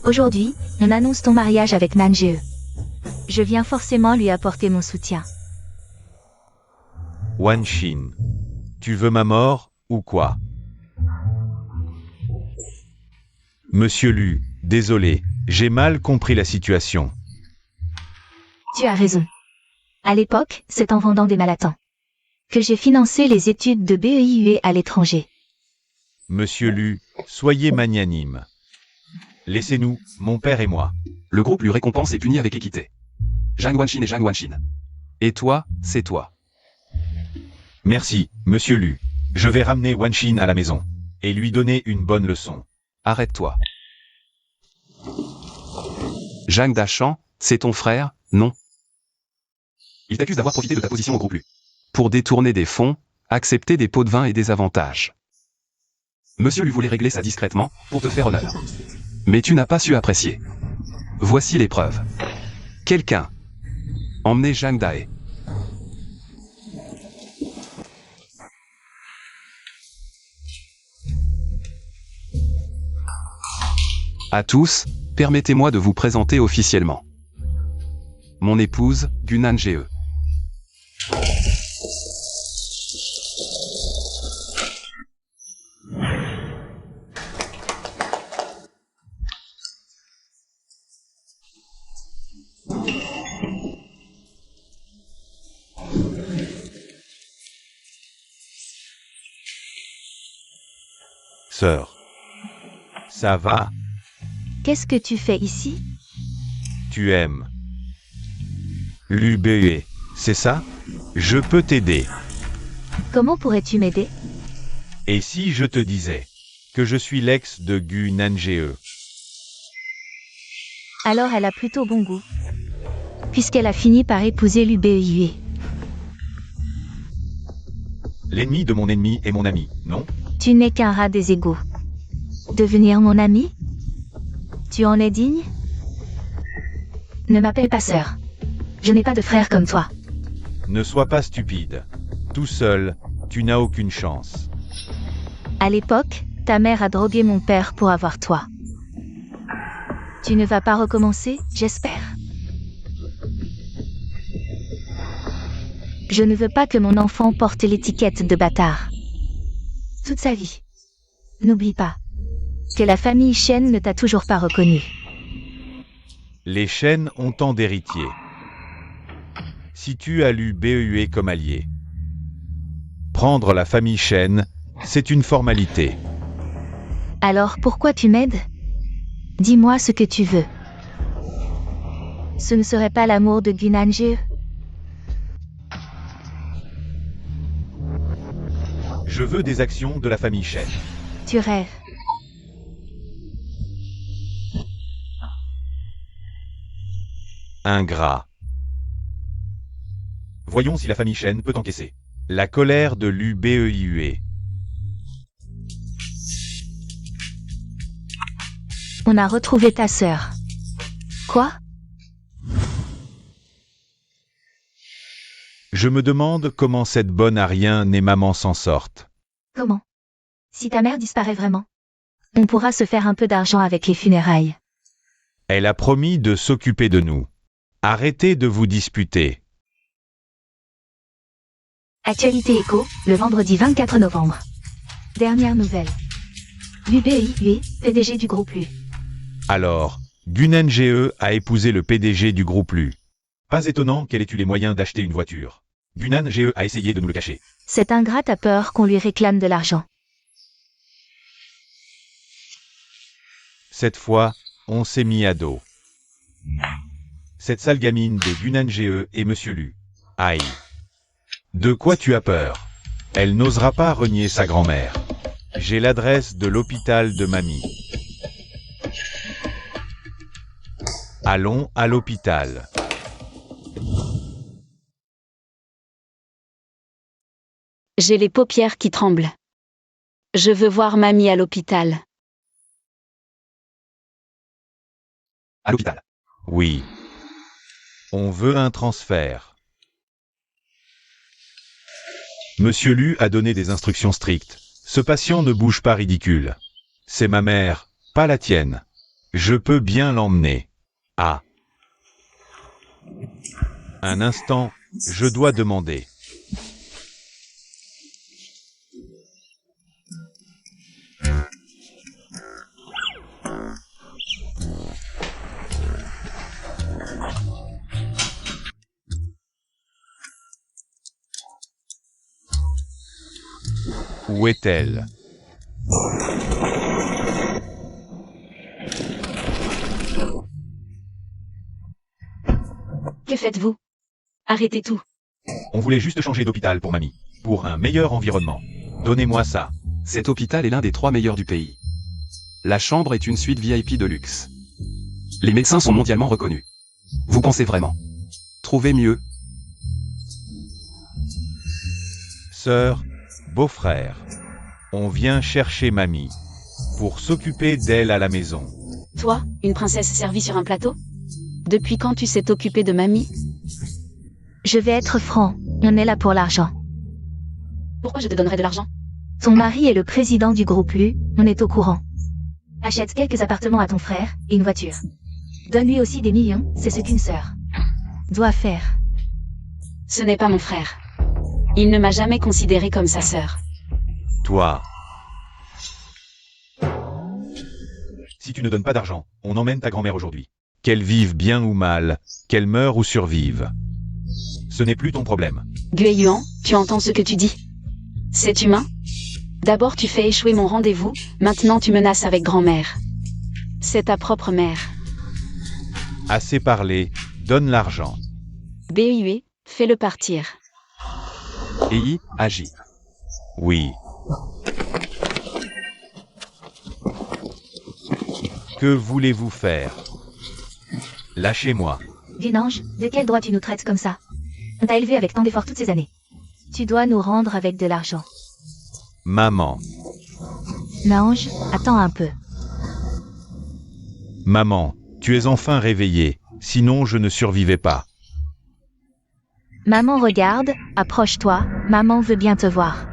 C: Aujourd'hui, on annonce ton mariage avec Nanjie. Je viens forcément lui apporter mon soutien.
A: Wanxin. Tu veux ma mort, ou quoi? Monsieur Lu, désolé, j'ai mal compris la situation.
C: Tu as raison. À l'époque, c'est en vendant des malatans que j'ai financé les études de BEIUE à l'étranger.
A: Monsieur Lu, soyez magnanime. Laissez-nous, mon père et moi.
D: Le groupe lui récompense et punit avec équité. Zhang Wanxin et Zhang Wanxin. Et toi, c'est toi.
A: Merci, monsieur Lu. Je vais ramener Wanxin à la maison. Et lui donner une bonne leçon.
D: Arrête-toi. Zhang Dachan, c'est ton frère, non? Il t'accuse d'avoir profité de ta position au groupe Lu. Pour détourner des fonds, accepter des pots de vin et des avantages. Monsieur Lu voulait régler ça discrètement, pour te faire honneur. Mais tu n'as pas su apprécier. Voici les preuves. Quelqu'un. Emmenez Zhang Dae. À tous, permettez-moi de vous présenter officiellement. Mon épouse, Gunanjie.
A: Sœur. Ça va?
C: Qu'est-ce que tu fais ici?
A: Tu aimes l'UBE, c'est ça? Je peux t'aider.
C: Comment pourrais-tu m'aider?
A: Et si je te disais que je suis l'ex de Gu Nange?
C: Alors elle a plutôt bon goût. Puisqu'elle a fini par épouser l'UBEIE.
A: L'ennemi de mon ennemi est mon ami, non?
C: Tu n'es qu'un rat des égaux. Devenir mon ami? Tu en es digne? Ne m'appelle pas sœur. Je n'ai pas de frère comme toi.
A: Ne sois pas stupide. Tout seul, tu n'as aucune chance.
C: À l'époque, ta mère a drogué mon père pour avoir toi. Tu ne vas pas recommencer, j'espère. Je ne veux pas que mon enfant porte l'étiquette de bâtard. Toute sa vie. N'oublie pas que la famille Chen ne t'a toujours pas reconnu.
A: Les Shen ont tant d'héritiers. Si tu as l'UBEUE comme allié, prendre la famille Shen, c'est une formalité.
C: Alors pourquoi tu m'aides? Dis-moi ce que tu veux. Ce ne serait pas l'amour de Gunange?
A: Je veux des actions de la famille Shen.
C: Tu rêves.
A: Ingrat. Voyons si la famille Shen peut encaisser la colère de l'UBEIUE.
C: On a retrouvé ta sœur. Quoi?
A: Je me demande comment cette bonne à rien et maman s'en sortent.
C: Comment? Si ta mère disparaît vraiment, on pourra se faire un peu d'argent avec les funérailles.
A: Elle a promis de s'occuper de nous. Arrêtez de vous disputer.
C: Actualité écho, le vendredi 24 novembre. Dernière nouvelle. L'UBEIUE, PDG du groupe LU.
A: Alors, Gunange a épousé le PDG du groupe LU. Pas étonnant qu'elle ait eu les moyens d'acheter une voiture. Gunange a essayé de nous le cacher.
C: Cet ingrat a peur qu'on lui réclame de l'argent.
A: Cette fois, on s'est mis à dos. Cette sale gamine de Gunange et Monsieur Lu. Aïe. De quoi tu as peur? Elle n'osera pas renier sa grand-mère. J'ai l'adresse de l'hôpital de mamie. Allons à l'hôpital.
B: J'ai les paupières qui tremblent. Je veux voir mamie à l'hôpital.
D: À l'hôpital.
A: Oui. On veut un transfert. Monsieur Lu a donné des instructions strictes. Ce patient ne bouge pas ridicule. C'est ma mère, pas la tienne. Je peux bien l'emmener. Ah. Un instant, je dois demander. Où est-elle?
B: Que faites-vous? Arrêtez tout.
A: On voulait juste changer d'hôpital pour mamie. Pour un meilleur environnement. Donnez-moi ça.
D: Cet hôpital est l'un des 3 meilleurs du pays. La chambre est une suite VIP de luxe. Les médecins sont mondialement reconnus. Vous pensez vraiment trouver mieux?
A: Sœur, beau-frère. On vient chercher mamie. Pour s'occuper d'elle à la maison.
B: Toi, une princesse servie sur un plateau? Depuis quand tu sais t'occuper de mamie?
C: Je vais être franc, on est là pour l'argent.
B: Pourquoi je te donnerais de l'argent?
C: Ton mari est le président du groupe LU, on est au courant. Achète quelques appartements à ton frère, et une voiture. Donne-lui aussi des millions, c'est ce qu'une sœur doit faire.
B: Ce n'est pas mon frère. Il ne m'a jamais considéré comme sa sœur.
A: Toi. Si tu ne donnes pas d'argent, on emmène ta grand-mère aujourd'hui. Qu'elle vive bien ou mal, qu'elle meure ou survive. Ce n'est plus ton problème.
B: Gueyuan, tu entends ce que tu dis? C'est humain? D'abord tu fais échouer mon rendez-vous, maintenant tu menaces avec grand-mère. C'est ta propre mère.
A: Assez parlé, donne l'argent.
B: BUE, fais-le partir.
D: EI, agit.
A: Oui. Que voulez-vous faire? Lâchez-moi.
C: Gunange, de quel droit tu nous traites comme ça? On t'a élevé avec tant d'efforts toutes ces années. Tu dois nous rendre avec de l'argent.
A: Maman.
C: Nange, attends un peu.
A: Maman, tu es enfin réveillée, sinon je ne survivais pas.
C: Maman regarde, approche-toi, maman veut bien te voir.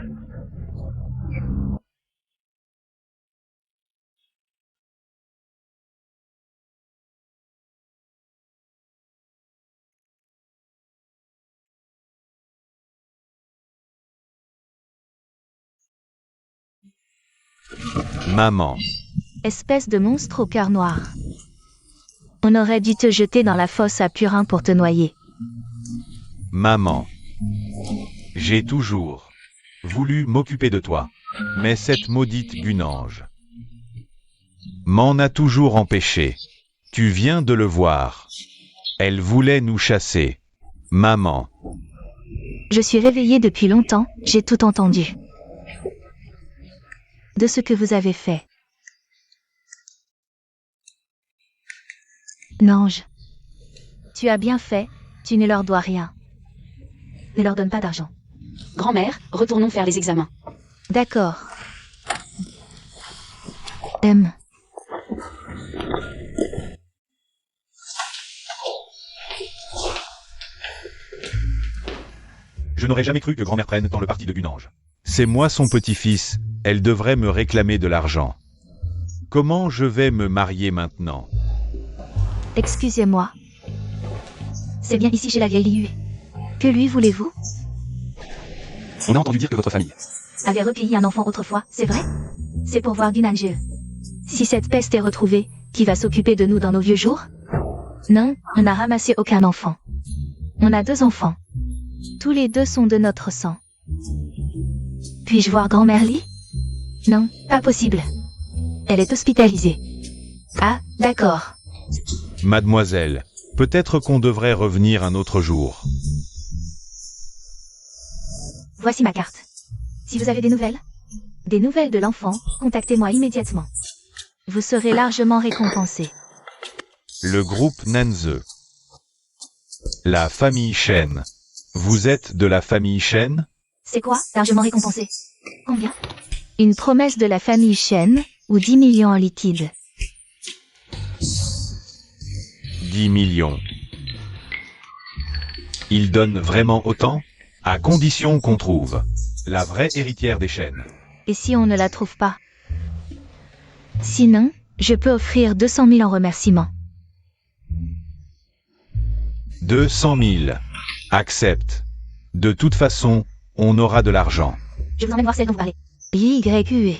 A: Maman.
C: Espèce de monstre au cœur noir. On aurait dû te jeter dans la fosse à purin pour te noyer.
A: Maman. J'ai toujours voulu m'occuper de toi, mais cette maudite Gunange m'en a toujours empêché. Tu viens de le voir. Elle voulait nous chasser. Maman.
C: Je suis réveillée depuis longtemps, j'ai tout entendu. De ce que vous avez fait. Nange. Tu as bien fait, tu ne leur dois rien. Ne leur donne pas d'argent.
B: Grand-mère, retournons faire les examens.
C: D'accord. M.
A: Je n'aurais jamais cru que grand-mère prenne dans le parti de Gunange. C'est moi son petit-fils, elle devrait me réclamer de l'argent. Comment je vais me marier maintenant?
C: Excusez-moi. C'est bien ici chez la vieille huée. Que lui voulez-vous?
D: On a entendu dire que votre famille
C: Avait recueilli un enfant autrefois, c'est vrai? C'est pour voir Gunange. Si cette peste est retrouvée, qui va s'occuper de nous dans nos vieux jours? Non, on n'a ramassé aucun enfant. On a 2 enfants. Tous les 2 sont de notre sang. Puis-je voir grand-mère Lee? Non, pas possible. Elle est hospitalisée. Ah, d'accord.
A: Mademoiselle, peut-être qu'on devrait revenir un autre jour.
C: Voici ma carte. Si vous avez des nouvelles de l'enfant, contactez-moi immédiatement. Vous serez largement récompensé.
A: Le groupe Nanze. La famille Chen. Vous êtes de la famille Chen?
C: C'est quoi, largement récompensé? Combien? Une promesse de la famille Chen, ou 10 millions en liquide.
A: 10 millions. Il donne vraiment autant? À condition qu'on trouve la vraie héritière des Chen.
C: Et si on ne la trouve pas? Sinon, je peux offrir 200 000 en remerciement.
A: 200 000. Accepte. De toute façon, on aura de l'argent.
C: Je vous emmène voir celle dont vous parlez. YUE.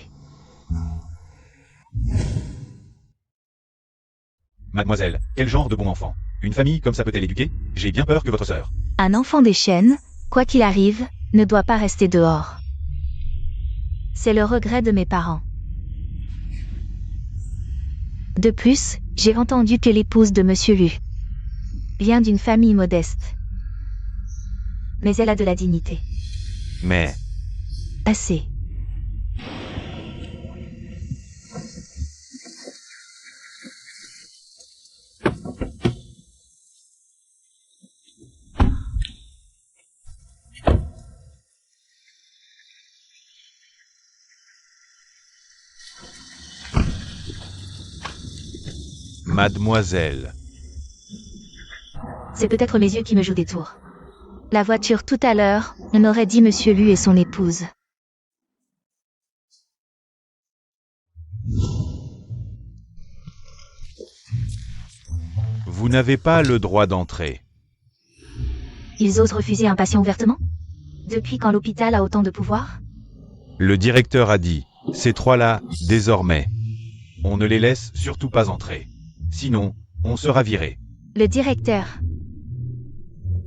A: Mademoiselle, quel genre de bon enfant? Une famille comme ça peut-elle éduquer? J'ai bien peur que votre sœur.
C: Un enfant des Chênes, quoi qu'il arrive, ne doit pas rester dehors. C'est le regret de mes parents. De plus, j'ai entendu que l'épouse de Monsieur Lu vient d'une famille modeste. Mais elle a de la dignité.
A: Mais,
C: Assez.
A: mademoiselle,
C: C'est peut-être mes yeux qui me jouent des tours. La voiture tout à l'heure, on aurait dit Monsieur Lu et son épouse.
A: vous n'avez pas le droit d'entrer.
C: Ils osent refuser un patient ouvertement? Depuis quand l'hôpital a autant de pouvoir?
A: Le directeur a dit, ces trois-là, désormais, on ne les laisse surtout pas entrer. Sinon, on sera viré.
C: Le directeur.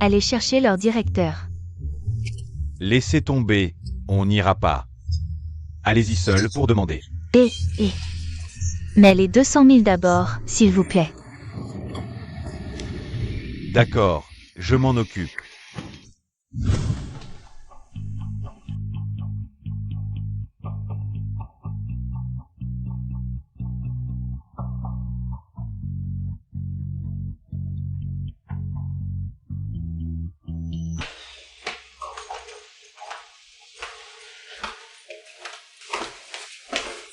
C: Allez chercher leur directeur.
A: Laissez tomber, on n'ira pas. Allez-y seul pour demander.
C: Et. Mais les 200 000 d'abord, s'il vous plaît.
A: D'accord, je m'en occupe.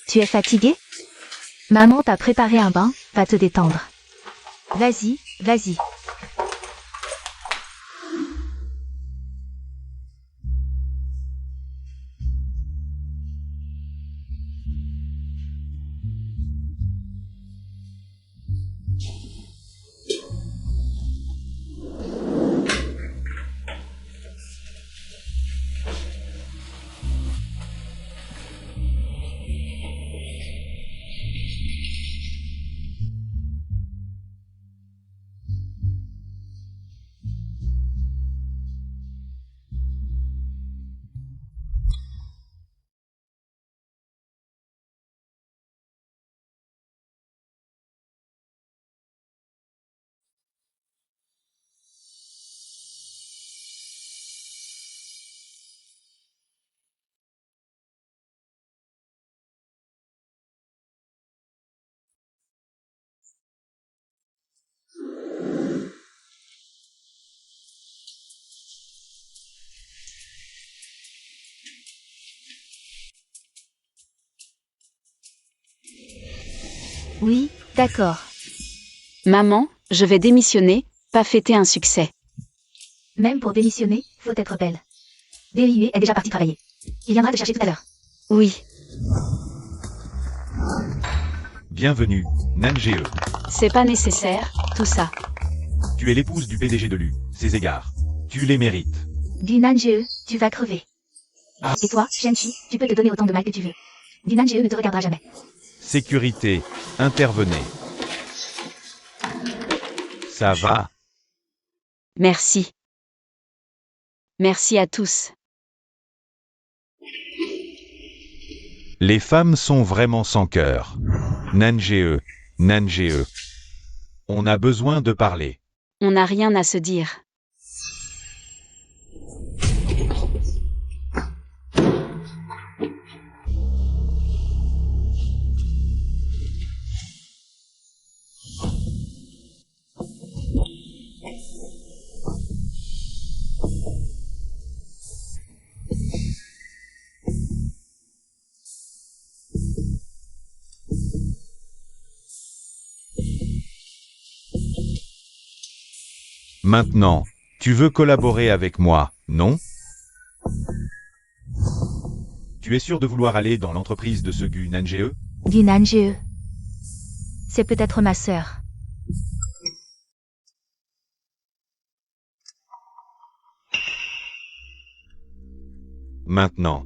C: Tu es fatigué? Maman t'a préparé un bain, va te détendre. Vas-y, vas-y. Oui, d'accord.
B: Maman, je vais démissionner, pas fêter un succès.
C: Même pour démissionner, faut être belle. Délié est déjà parti travailler. Il viendra te chercher tout à l'heure.
B: Oui,
A: Bienvenue, Nange.
B: c'est pas nécessaire, tout ça.
A: Tu es l'épouse du PDG de l'U, ses égards. Tu les mérites.
C: Dinange, tu vas crever.
A: Ah.
C: Et toi, Shenchi, tu peux te donner autant de mal que tu veux. Dinange ne te regardera jamais.
A: Sécurité, intervenez. Ça va?
B: Merci. Merci à tous.
A: Les femmes sont vraiment sans cœur. Nange. On a besoin de parler.
B: On n'a rien à se dire.
A: Maintenant, tu veux collaborer avec moi, non? Tu es sûr de vouloir aller dans l'entreprise de ce Gu Nange?
C: Dinange. C'est peut-être ma sœur.
A: Maintenant.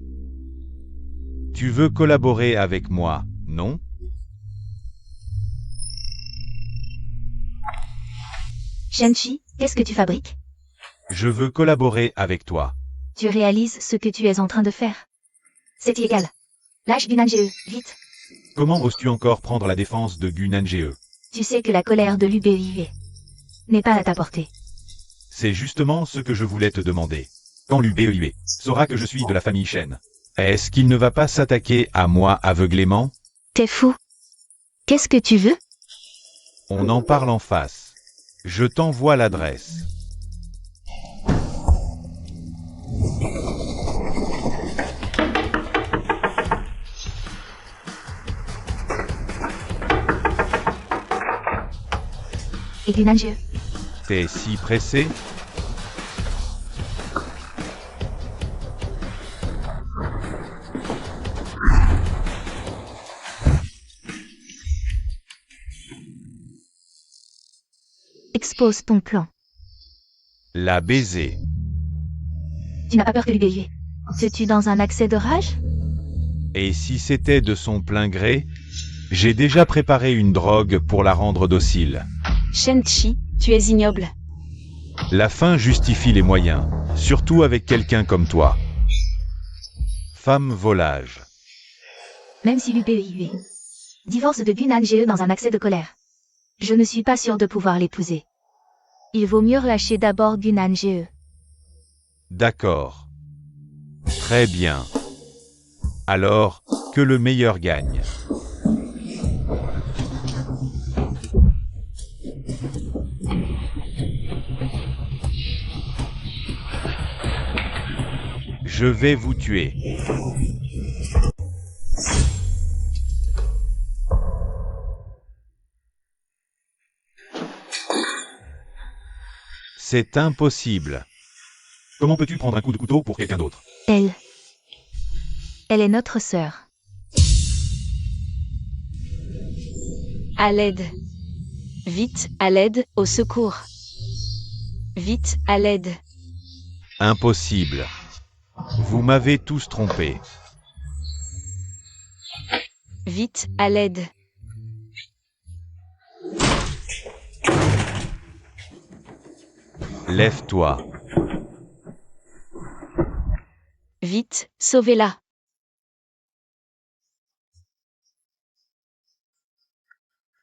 A: Tu veux collaborer avec moi, non?
C: Shenchi, qu'est-ce que tu fabriques?
A: Je veux collaborer avec toi.
C: Tu réalises ce que tu es en train de faire? C'est illégal. Lâche Dinange, vite.
A: Comment oses-tu encore prendre la défense de Gu Nange?
C: Tu sais que la colère de l'UBIV n'est pas à ta portée.
A: C'est justement ce que je voulais te demander. Quand l'UBEIB saura que je suis de la famille Shen, est-ce qu'il ne va pas s'attaquer à moi aveuglément?
C: T'es fou. Qu'est-ce que tu veux?
A: On en parle en face. Je t'envoie l'adresse.
C: Et Dinange,
A: T'es si pressé?
C: expose ton plan.
A: La baiser.
C: Tu n'as pas peur que l'UBIV te tue dans un accès de rage?
A: Et si c'était de son plein gré? J'ai déjà préparé une drogue pour la rendre docile.
B: Shenchi, tu es ignoble.
A: La fin justifie les moyens, surtout avec quelqu'un comme toi. Femme volage.
C: même si l'UPEIUE. Divorce de Gunan GE dans un accès de colère. Je ne suis pas sûre de pouvoir l'épouser. Il vaut mieux relâcher d'abord Gunan GE.
A: D'accord. Très bien. Alors, que le meilleur gagne. Je vais vous tuer. C'est impossible. Comment peux-tu prendre un coup de couteau pour quelqu'un d'autre?
C: Elle est notre sœur.
B: À l'aide. Vite, à l'aide, au secours. Vite, à l'aide.
A: Impossible. Vous m'avez tous trompé.
B: Vite, à l'aide.
A: Lève-toi.
B: Vite, sauvez-la.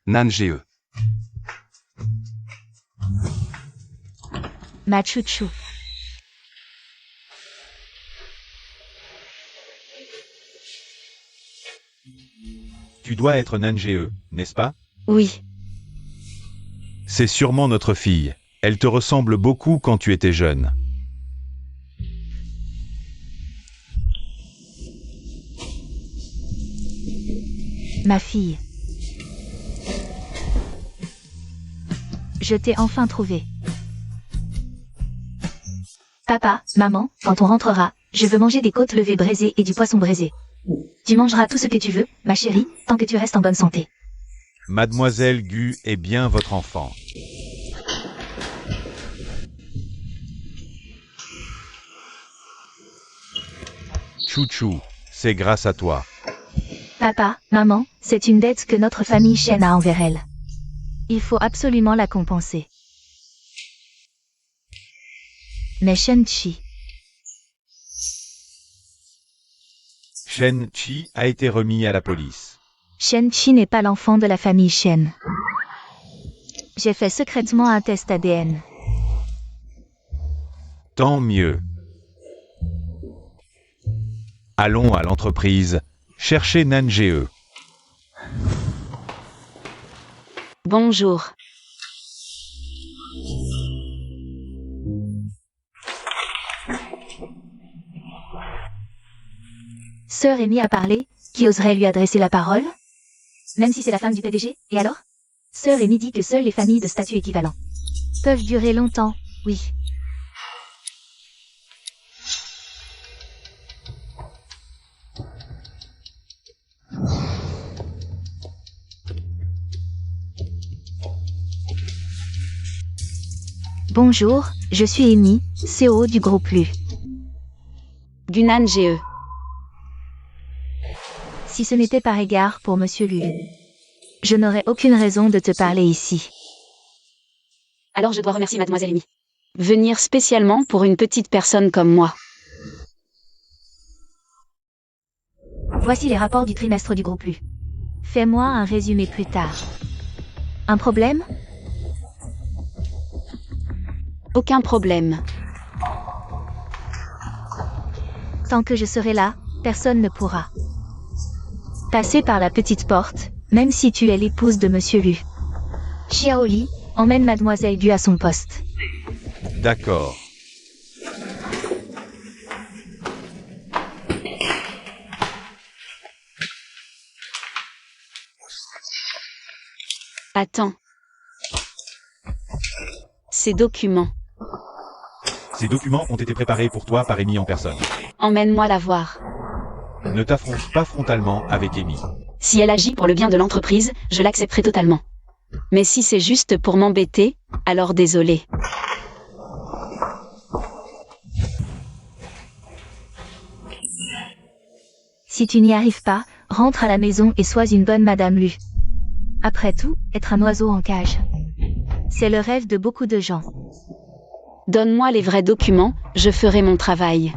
D: Nan GE.
C: Ma chouchou.
A: Tu dois être Nange, n'est-ce pas?
B: Oui.
A: C'est sûrement notre fille. Elle te ressemble beaucoup quand tu étais jeune.
C: Ma fille. Je t'ai enfin trouvé. Papa, maman, quand on rentrera, je veux manger des côtes levées braisées et du poisson braisé. Tu mangeras tout ce que tu veux, ma chérie, tant que tu restes en bonne santé.
A: Mademoiselle Gu est bien votre enfant. Chouchou, c'est grâce à toi.
C: Papa, maman, c'est une dette que notre famille Shen a envers elle. Il faut absolument la compenser. Mais Shen Chi,
A: Shen Chi a été remis à la police.
C: Shen Chi n'est pas l'enfant de la famille Shen. J'ai fait secrètement un test ADN.
A: Tant mieux. Allons à l'entreprise, chercher Nange.
B: Bonjour.
C: Sœur Amy a parlé, qui oserait lui adresser la parole? Même si c'est la femme du PDG, et alors? Sœur Amy dit que seules les familles de statut équivalent peuvent durer longtemps, oui. Bonjour, je suis Amy, CEO du groupe Lu.
B: Gunan GE.
C: Si ce n'était par égard pour Monsieur Lu, je n'aurais aucune raison de te parler ici.
B: Alors je dois remercier Mademoiselle Amy. Venir spécialement pour une petite personne comme moi.
C: Voici les rapports du trimestre du groupe Lu. Fais-moi un résumé plus tard. Un problème?
B: Aucun problème.
C: Tant que je serai là, personne ne pourra passer par la petite porte, même si tu es l'épouse de Monsieur Lu. Xiaoli, emmène Mademoiselle Gu à son poste.
A: D'accord.
B: Attends. Ces documents.
A: Ces documents ont été préparés pour toi par Amy en personne.
B: Emmène-moi la voir.
A: Ne t'affronte pas frontalement avec Amy.
B: Si elle agit pour le bien de l'entreprise, je l'accepterai totalement. Mais si c'est juste pour m'embêter, alors désolé.
C: Si tu n'y arrives pas, rentre à la maison et sois une bonne Madame Lu. Après tout, être un oiseau en cage, c'est le rêve de beaucoup de gens.
B: Donne-moi les vrais documents, je ferai mon travail.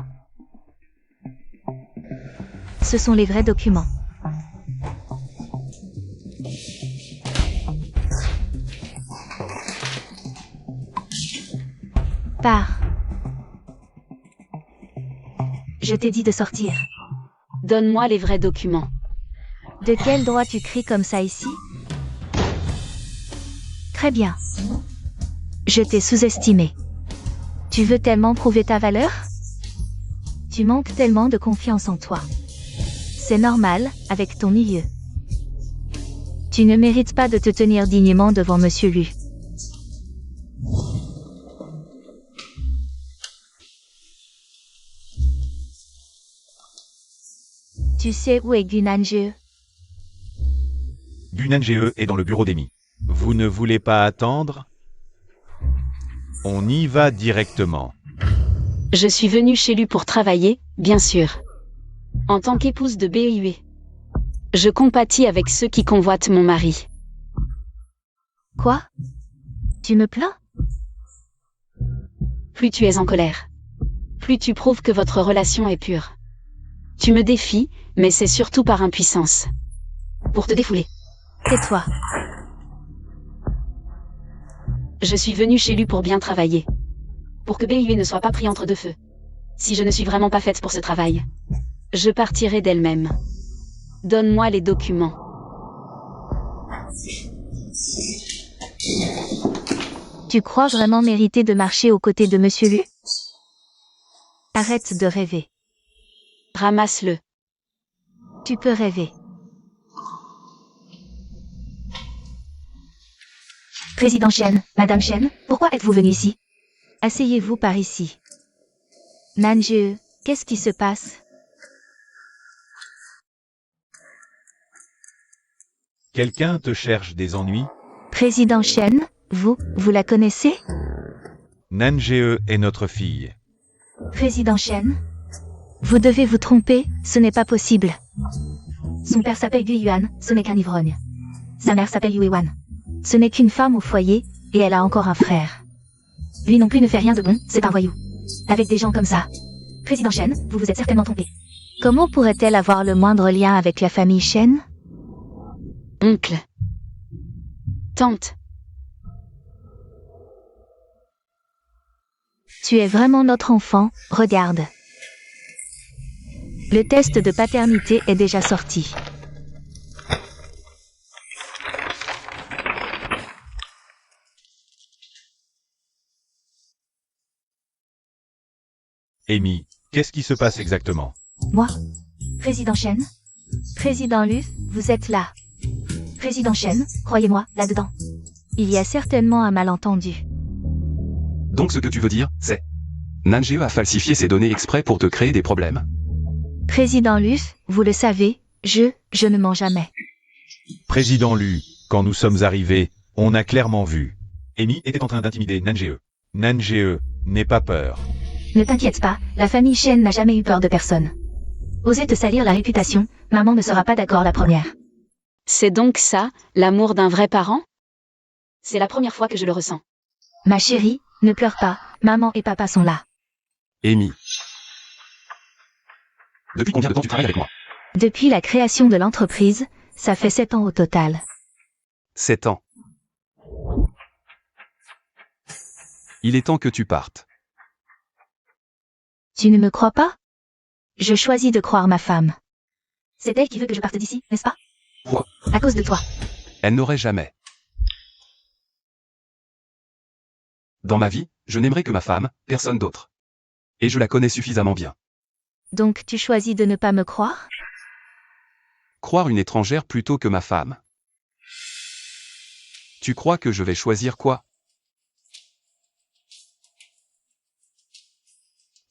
C: Ce sont les vrais documents. Pars. Je t'ai dit de sortir.
B: Donne-moi les vrais documents.
C: De quel droit tu cries comme ça ici? Très bien. Je t'ai sous-estimé. Tu veux tellement prouver ta valeur? Tu manques tellement de confiance en toi. C'est normal, avec ton milieu. Tu ne mérites pas de te tenir dignement devant Monsieur Lu. Tu sais où est Gu Nanjie?
A: Gu Nanjie est dans le bureau d'Amy. Vous ne voulez pas attendre? On y va directement.
B: Je suis venue chez lui pour travailler, bien sûr. En tant qu'épouse de BUE. Je compatis avec ceux qui convoitent mon mari.
C: Quoi? Tu me plains?
B: Plus tu es en colère, plus tu prouves que votre relation est pure. Tu me défies, mais c'est surtout par impuissance. Pour te défouler.
C: Tais-toi.
B: Je suis venue chez lui pour bien travailler. Pour que BUE ne soit pas pris entre deux feux. Si je ne suis vraiment pas faite pour ce travail, je partirai d'elle-même. Donne-moi les documents.
C: Tu crois vraiment mériter de marcher aux côtés de Monsieur Lu? Arrête de rêver.
B: Ramasse-le.
C: Tu peux rêver. Président Chen, Madame Chen, pourquoi êtes-vous venu ici? Asseyez-vous par ici. Nanjie, qu'est-ce qui se passe?
A: Quelqu'un te cherche des ennuis?
C: Président Chen, vous la connaissez?
A: Nanjie est notre fille.
C: Président Chen? Vous devez vous tromper, ce n'est pas possible. Son père s'appelle Gu Yuan, ce n'est qu'un ivrogne. Sa mère s'appelle Yue Wan. Ce n'est qu'une femme au foyer, et elle a encore un frère. Lui non plus ne fait rien de bon, c'est un voyou. Avec des gens comme ça. Président Chen, vous vous êtes certainement trompé. Comment pourrait-elle avoir le moindre lien avec la famille Chen?
B: Oncle. Tante.
C: Tu es vraiment notre enfant, regarde. Le test de paternité est déjà sorti.
A: Amy, qu'est-ce qui se passe exactement?
C: Moi? Président Chen? Président Lu, vous êtes là. Président Chen, croyez-moi, là-dedans. Il y a certainement un malentendu.
D: Donc ce que tu veux dire, c'est... Nanjie a falsifié ses données exprès pour te créer des problèmes.
C: Président Lu, vous le savez, je ne mens jamais.
A: Président Lu, quand nous sommes arrivés, on a clairement vu. Amy était en train d'intimider Nanjie. Nanjie, n'aie pas peur.
C: Ne t'inquiète pas, la famille Chen n'a jamais eu peur de personne. Osez te salir la réputation, maman ne sera pas d'accord la première.
B: C'est donc ça, l'amour d'un vrai parent? C'est la première fois que je le ressens.
C: Ma chérie, ne pleure pas, maman et papa sont là.
D: Amy. Depuis combien de temps tu travailles avec moi?
C: Depuis la création de l'entreprise, ça fait 7 ans au total.
D: 7 ans. Il est temps que tu partes.
C: Tu ne me crois pas? Je choisis de croire ma femme. C'est elle qui veut que je parte d'ici, n'est-ce pas?
D: Quoi?
C: À cause de toi.
D: Elle n'aurait jamais. Dans ma vie, je n'aimerais que ma femme, personne d'autre. Et je la connais suffisamment bien.
C: Donc tu choisis de ne pas me croire?
D: Croire une étrangère plutôt que ma femme. Tu crois que je vais choisir quoi?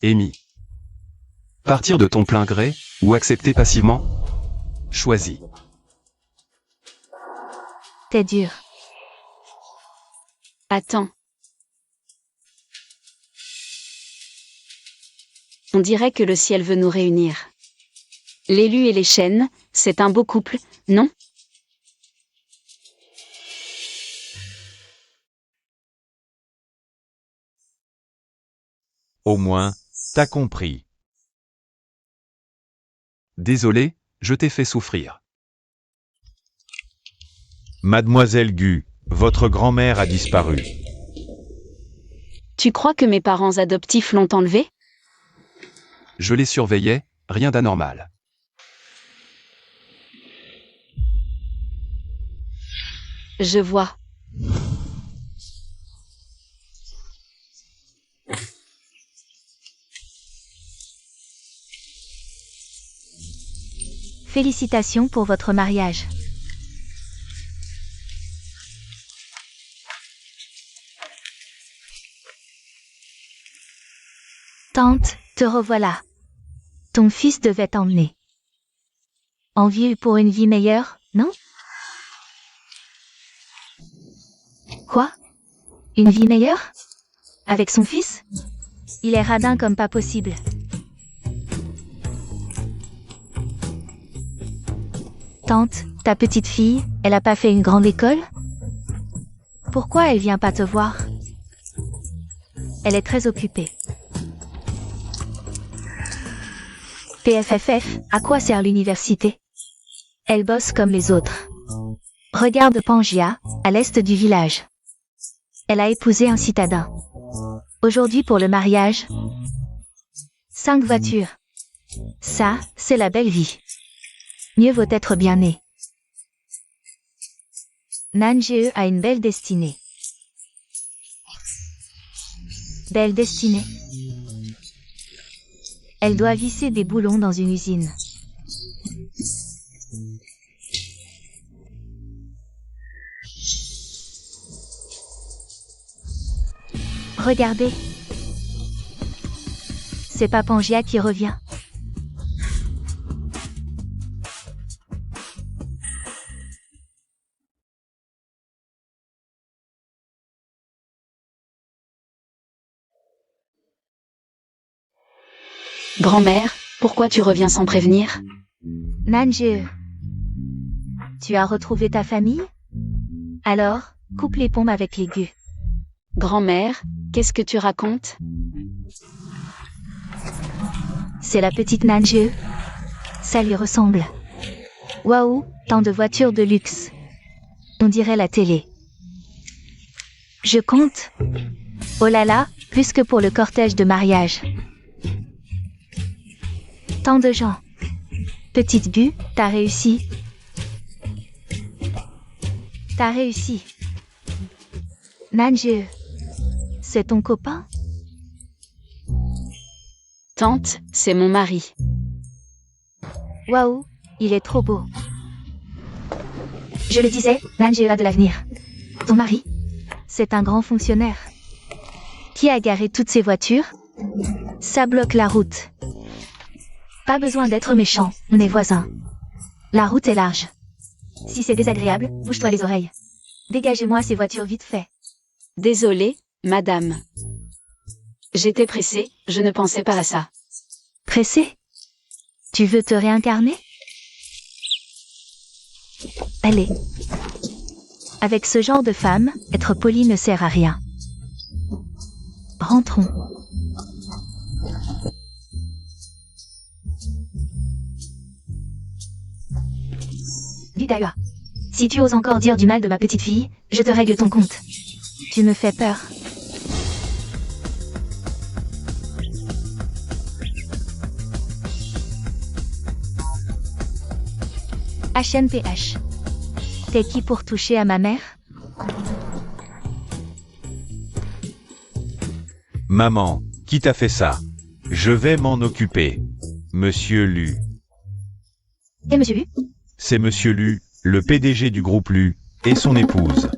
D: Amy. Partir de ton plein gré, ou accepter passivement? Choisis.
C: T'es dur.
B: Attends. On dirait que le ciel veut nous réunir. L'élu et les chênes, c'est un beau couple, non?
A: Au moins, t'as compris.
D: Désolé, je t'ai fait souffrir.
A: Mademoiselle Gu, votre grand-mère a disparu.
B: Tu crois que mes parents adoptifs l'ont enlevé?
D: Je les surveillais, rien d'anormal.
B: Je vois.
C: Félicitations pour votre mariage. Tante, te revoilà. Ton fils devait t'emmener. En vie pour une vie meilleure, non? Quoi? Une vie meilleure? Avec son fils? Il est radin comme pas possible. Tante, ta petite fille, elle a pas fait une grande école? Pourquoi elle vient pas te voir? Elle est très occupée. PFFF, à quoi sert l'université? Elle bosse comme les autres. Regarde Pangia, à l'est du village. Elle a épousé un citadin. Aujourd'hui pour le mariage, 5 voitures. Ça, c'est la belle vie. Mieux vaut être bien né. Nanjee a une belle destinée. Belle destinée. Elle doit visser des boulons dans une usine. Regardez. C'est pas Pangia qui revient.
B: Grand-mère, pourquoi tu reviens sans prévenir?
C: Nanjee. Tu as retrouvé ta famille? Alors, coupe les pompes avec l'aigu.
B: Grand-mère, qu'est-ce que tu racontes?
C: C'est la petite Nanjee. Ça lui ressemble. Waouh, tant de voitures de luxe. On dirait la télé. Je compte. Oh là là, plus que pour le cortège de mariage. Tant de gens. Petite Bu, t'as réussi. T'as réussi. Nanjee. C'est ton copain?
B: Tante, c'est mon mari.
C: Waouh, il est trop beau. Je le disais, Nanjee a de l'avenir. Ton mari? C'est un grand fonctionnaire. Qui a garé toutes ces voitures? Ça bloque la route. Pas besoin d'être méchant, on est voisins. La route est large. Si c'est désagréable, bouge-toi les oreilles. Dégagez-moi ces voitures vite fait.
B: Désolée, madame. J'étais pressée, je ne pensais pas à ça.
C: Pressé? Tu veux te réincarner? Allez. Avec ce genre de femme, être poli ne sert à rien. Rentrons. Vidaya. Si tu oses encore dire du mal de ma petite fille, je te règle ton compte. Tu me fais peur. HNPH. T'es qui pour toucher à ma mère?
A: Maman, qui t'a fait ça? Je vais m'en occuper. Monsieur Lu.
C: Et monsieur Lu?
A: C'est Monsieur Lu, le PDG du groupe Lu, et son épouse.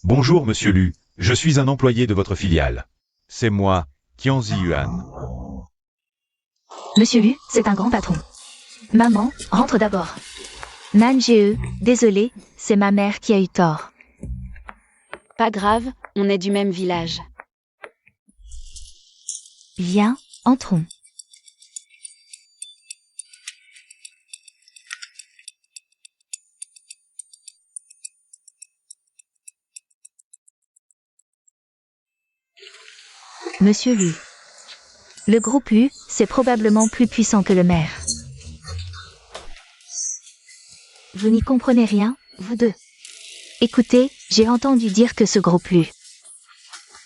A: Bonjour Monsieur Lu, je suis un employé de votre filiale. C'est moi, Qian Ziyuan.
C: Monsieur Lu, c'est un grand patron. Maman, rentre d'abord. Nanjee, désolé, c'est ma mère qui a eu tort.
B: Pas grave, on est du même village.
C: Viens, entrons. Monsieur Lu. Le groupe U, c'est probablement plus puissant que le maire. Vous n'y comprenez rien, vous deux. Écoutez, j'ai entendu dire que ce groupe U,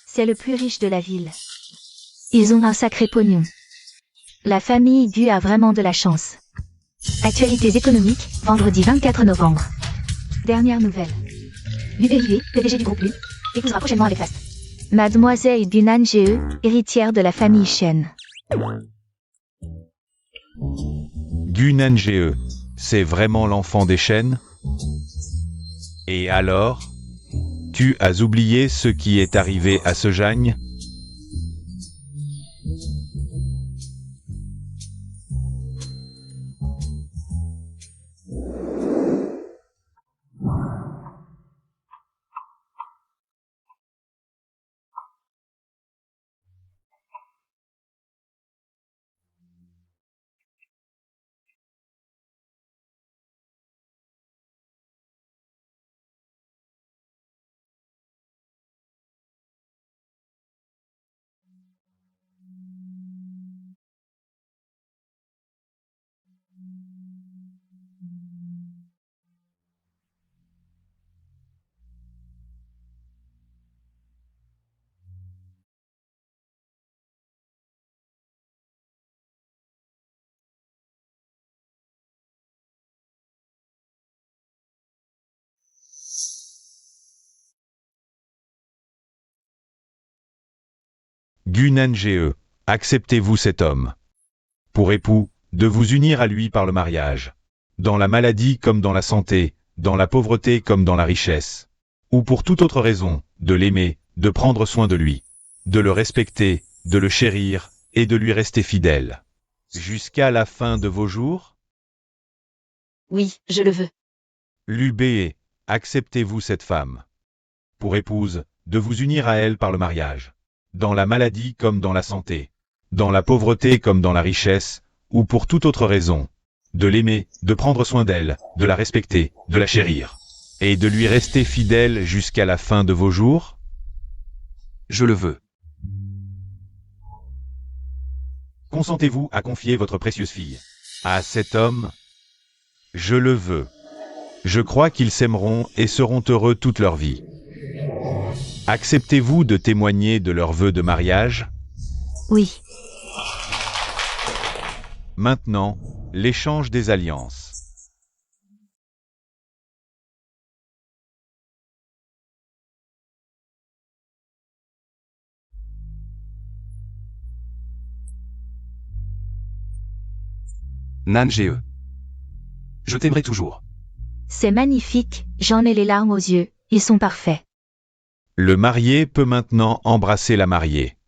C: c'est le plus riche de la ville. Ils ont un sacré pognon. La famille Gu a vraiment de la chance. Actualités économiques, vendredi 24 novembre. Dernière nouvelle. Lu dérivé, PDG du groupe Lu, épousera prochainement avec Fast. Mademoiselle Gu Nanjie, héritière de la famille Shen.
A: Gu Nanjie, c'est vraiment l'enfant des Shen? Et alors? Tu as oublié ce qui est arrivé à ce Jagne? Gu Nanjie, acceptez-vous cet homme pour époux, de vous unir à lui par le mariage, dans la maladie comme dans la santé, dans la pauvreté comme dans la richesse, ou pour toute autre raison, de l'aimer, de prendre soin de lui, de le respecter, de le chérir, et de lui rester fidèle, jusqu'à la fin de vos jours?
B: Oui, je le veux.
A: Lubé, acceptez-vous cette femme pour épouse, de vous unir à elle par le mariage, dans la maladie comme dans la santé, dans la pauvreté comme dans la richesse, ou pour toute autre raison, de l'aimer, de prendre soin d'elle, de la respecter, de la chérir, et de lui rester fidèle jusqu'à la fin de vos jours?
D: Je le veux.
A: Consentez-vous à confier votre précieuse fille à cet homme? Je le veux. Je crois qu'ils s'aimeront et seront heureux toute leur vie. Acceptez-vous de témoigner de leur vœu de mariage?
C: Oui.
A: Maintenant, l'échange des alliances.
D: Nanjie. Je t'aimerai toujours.
C: C'est magnifique, j'en ai les larmes aux yeux, ils sont parfaits.
A: Le marié peut maintenant embrasser la mariée.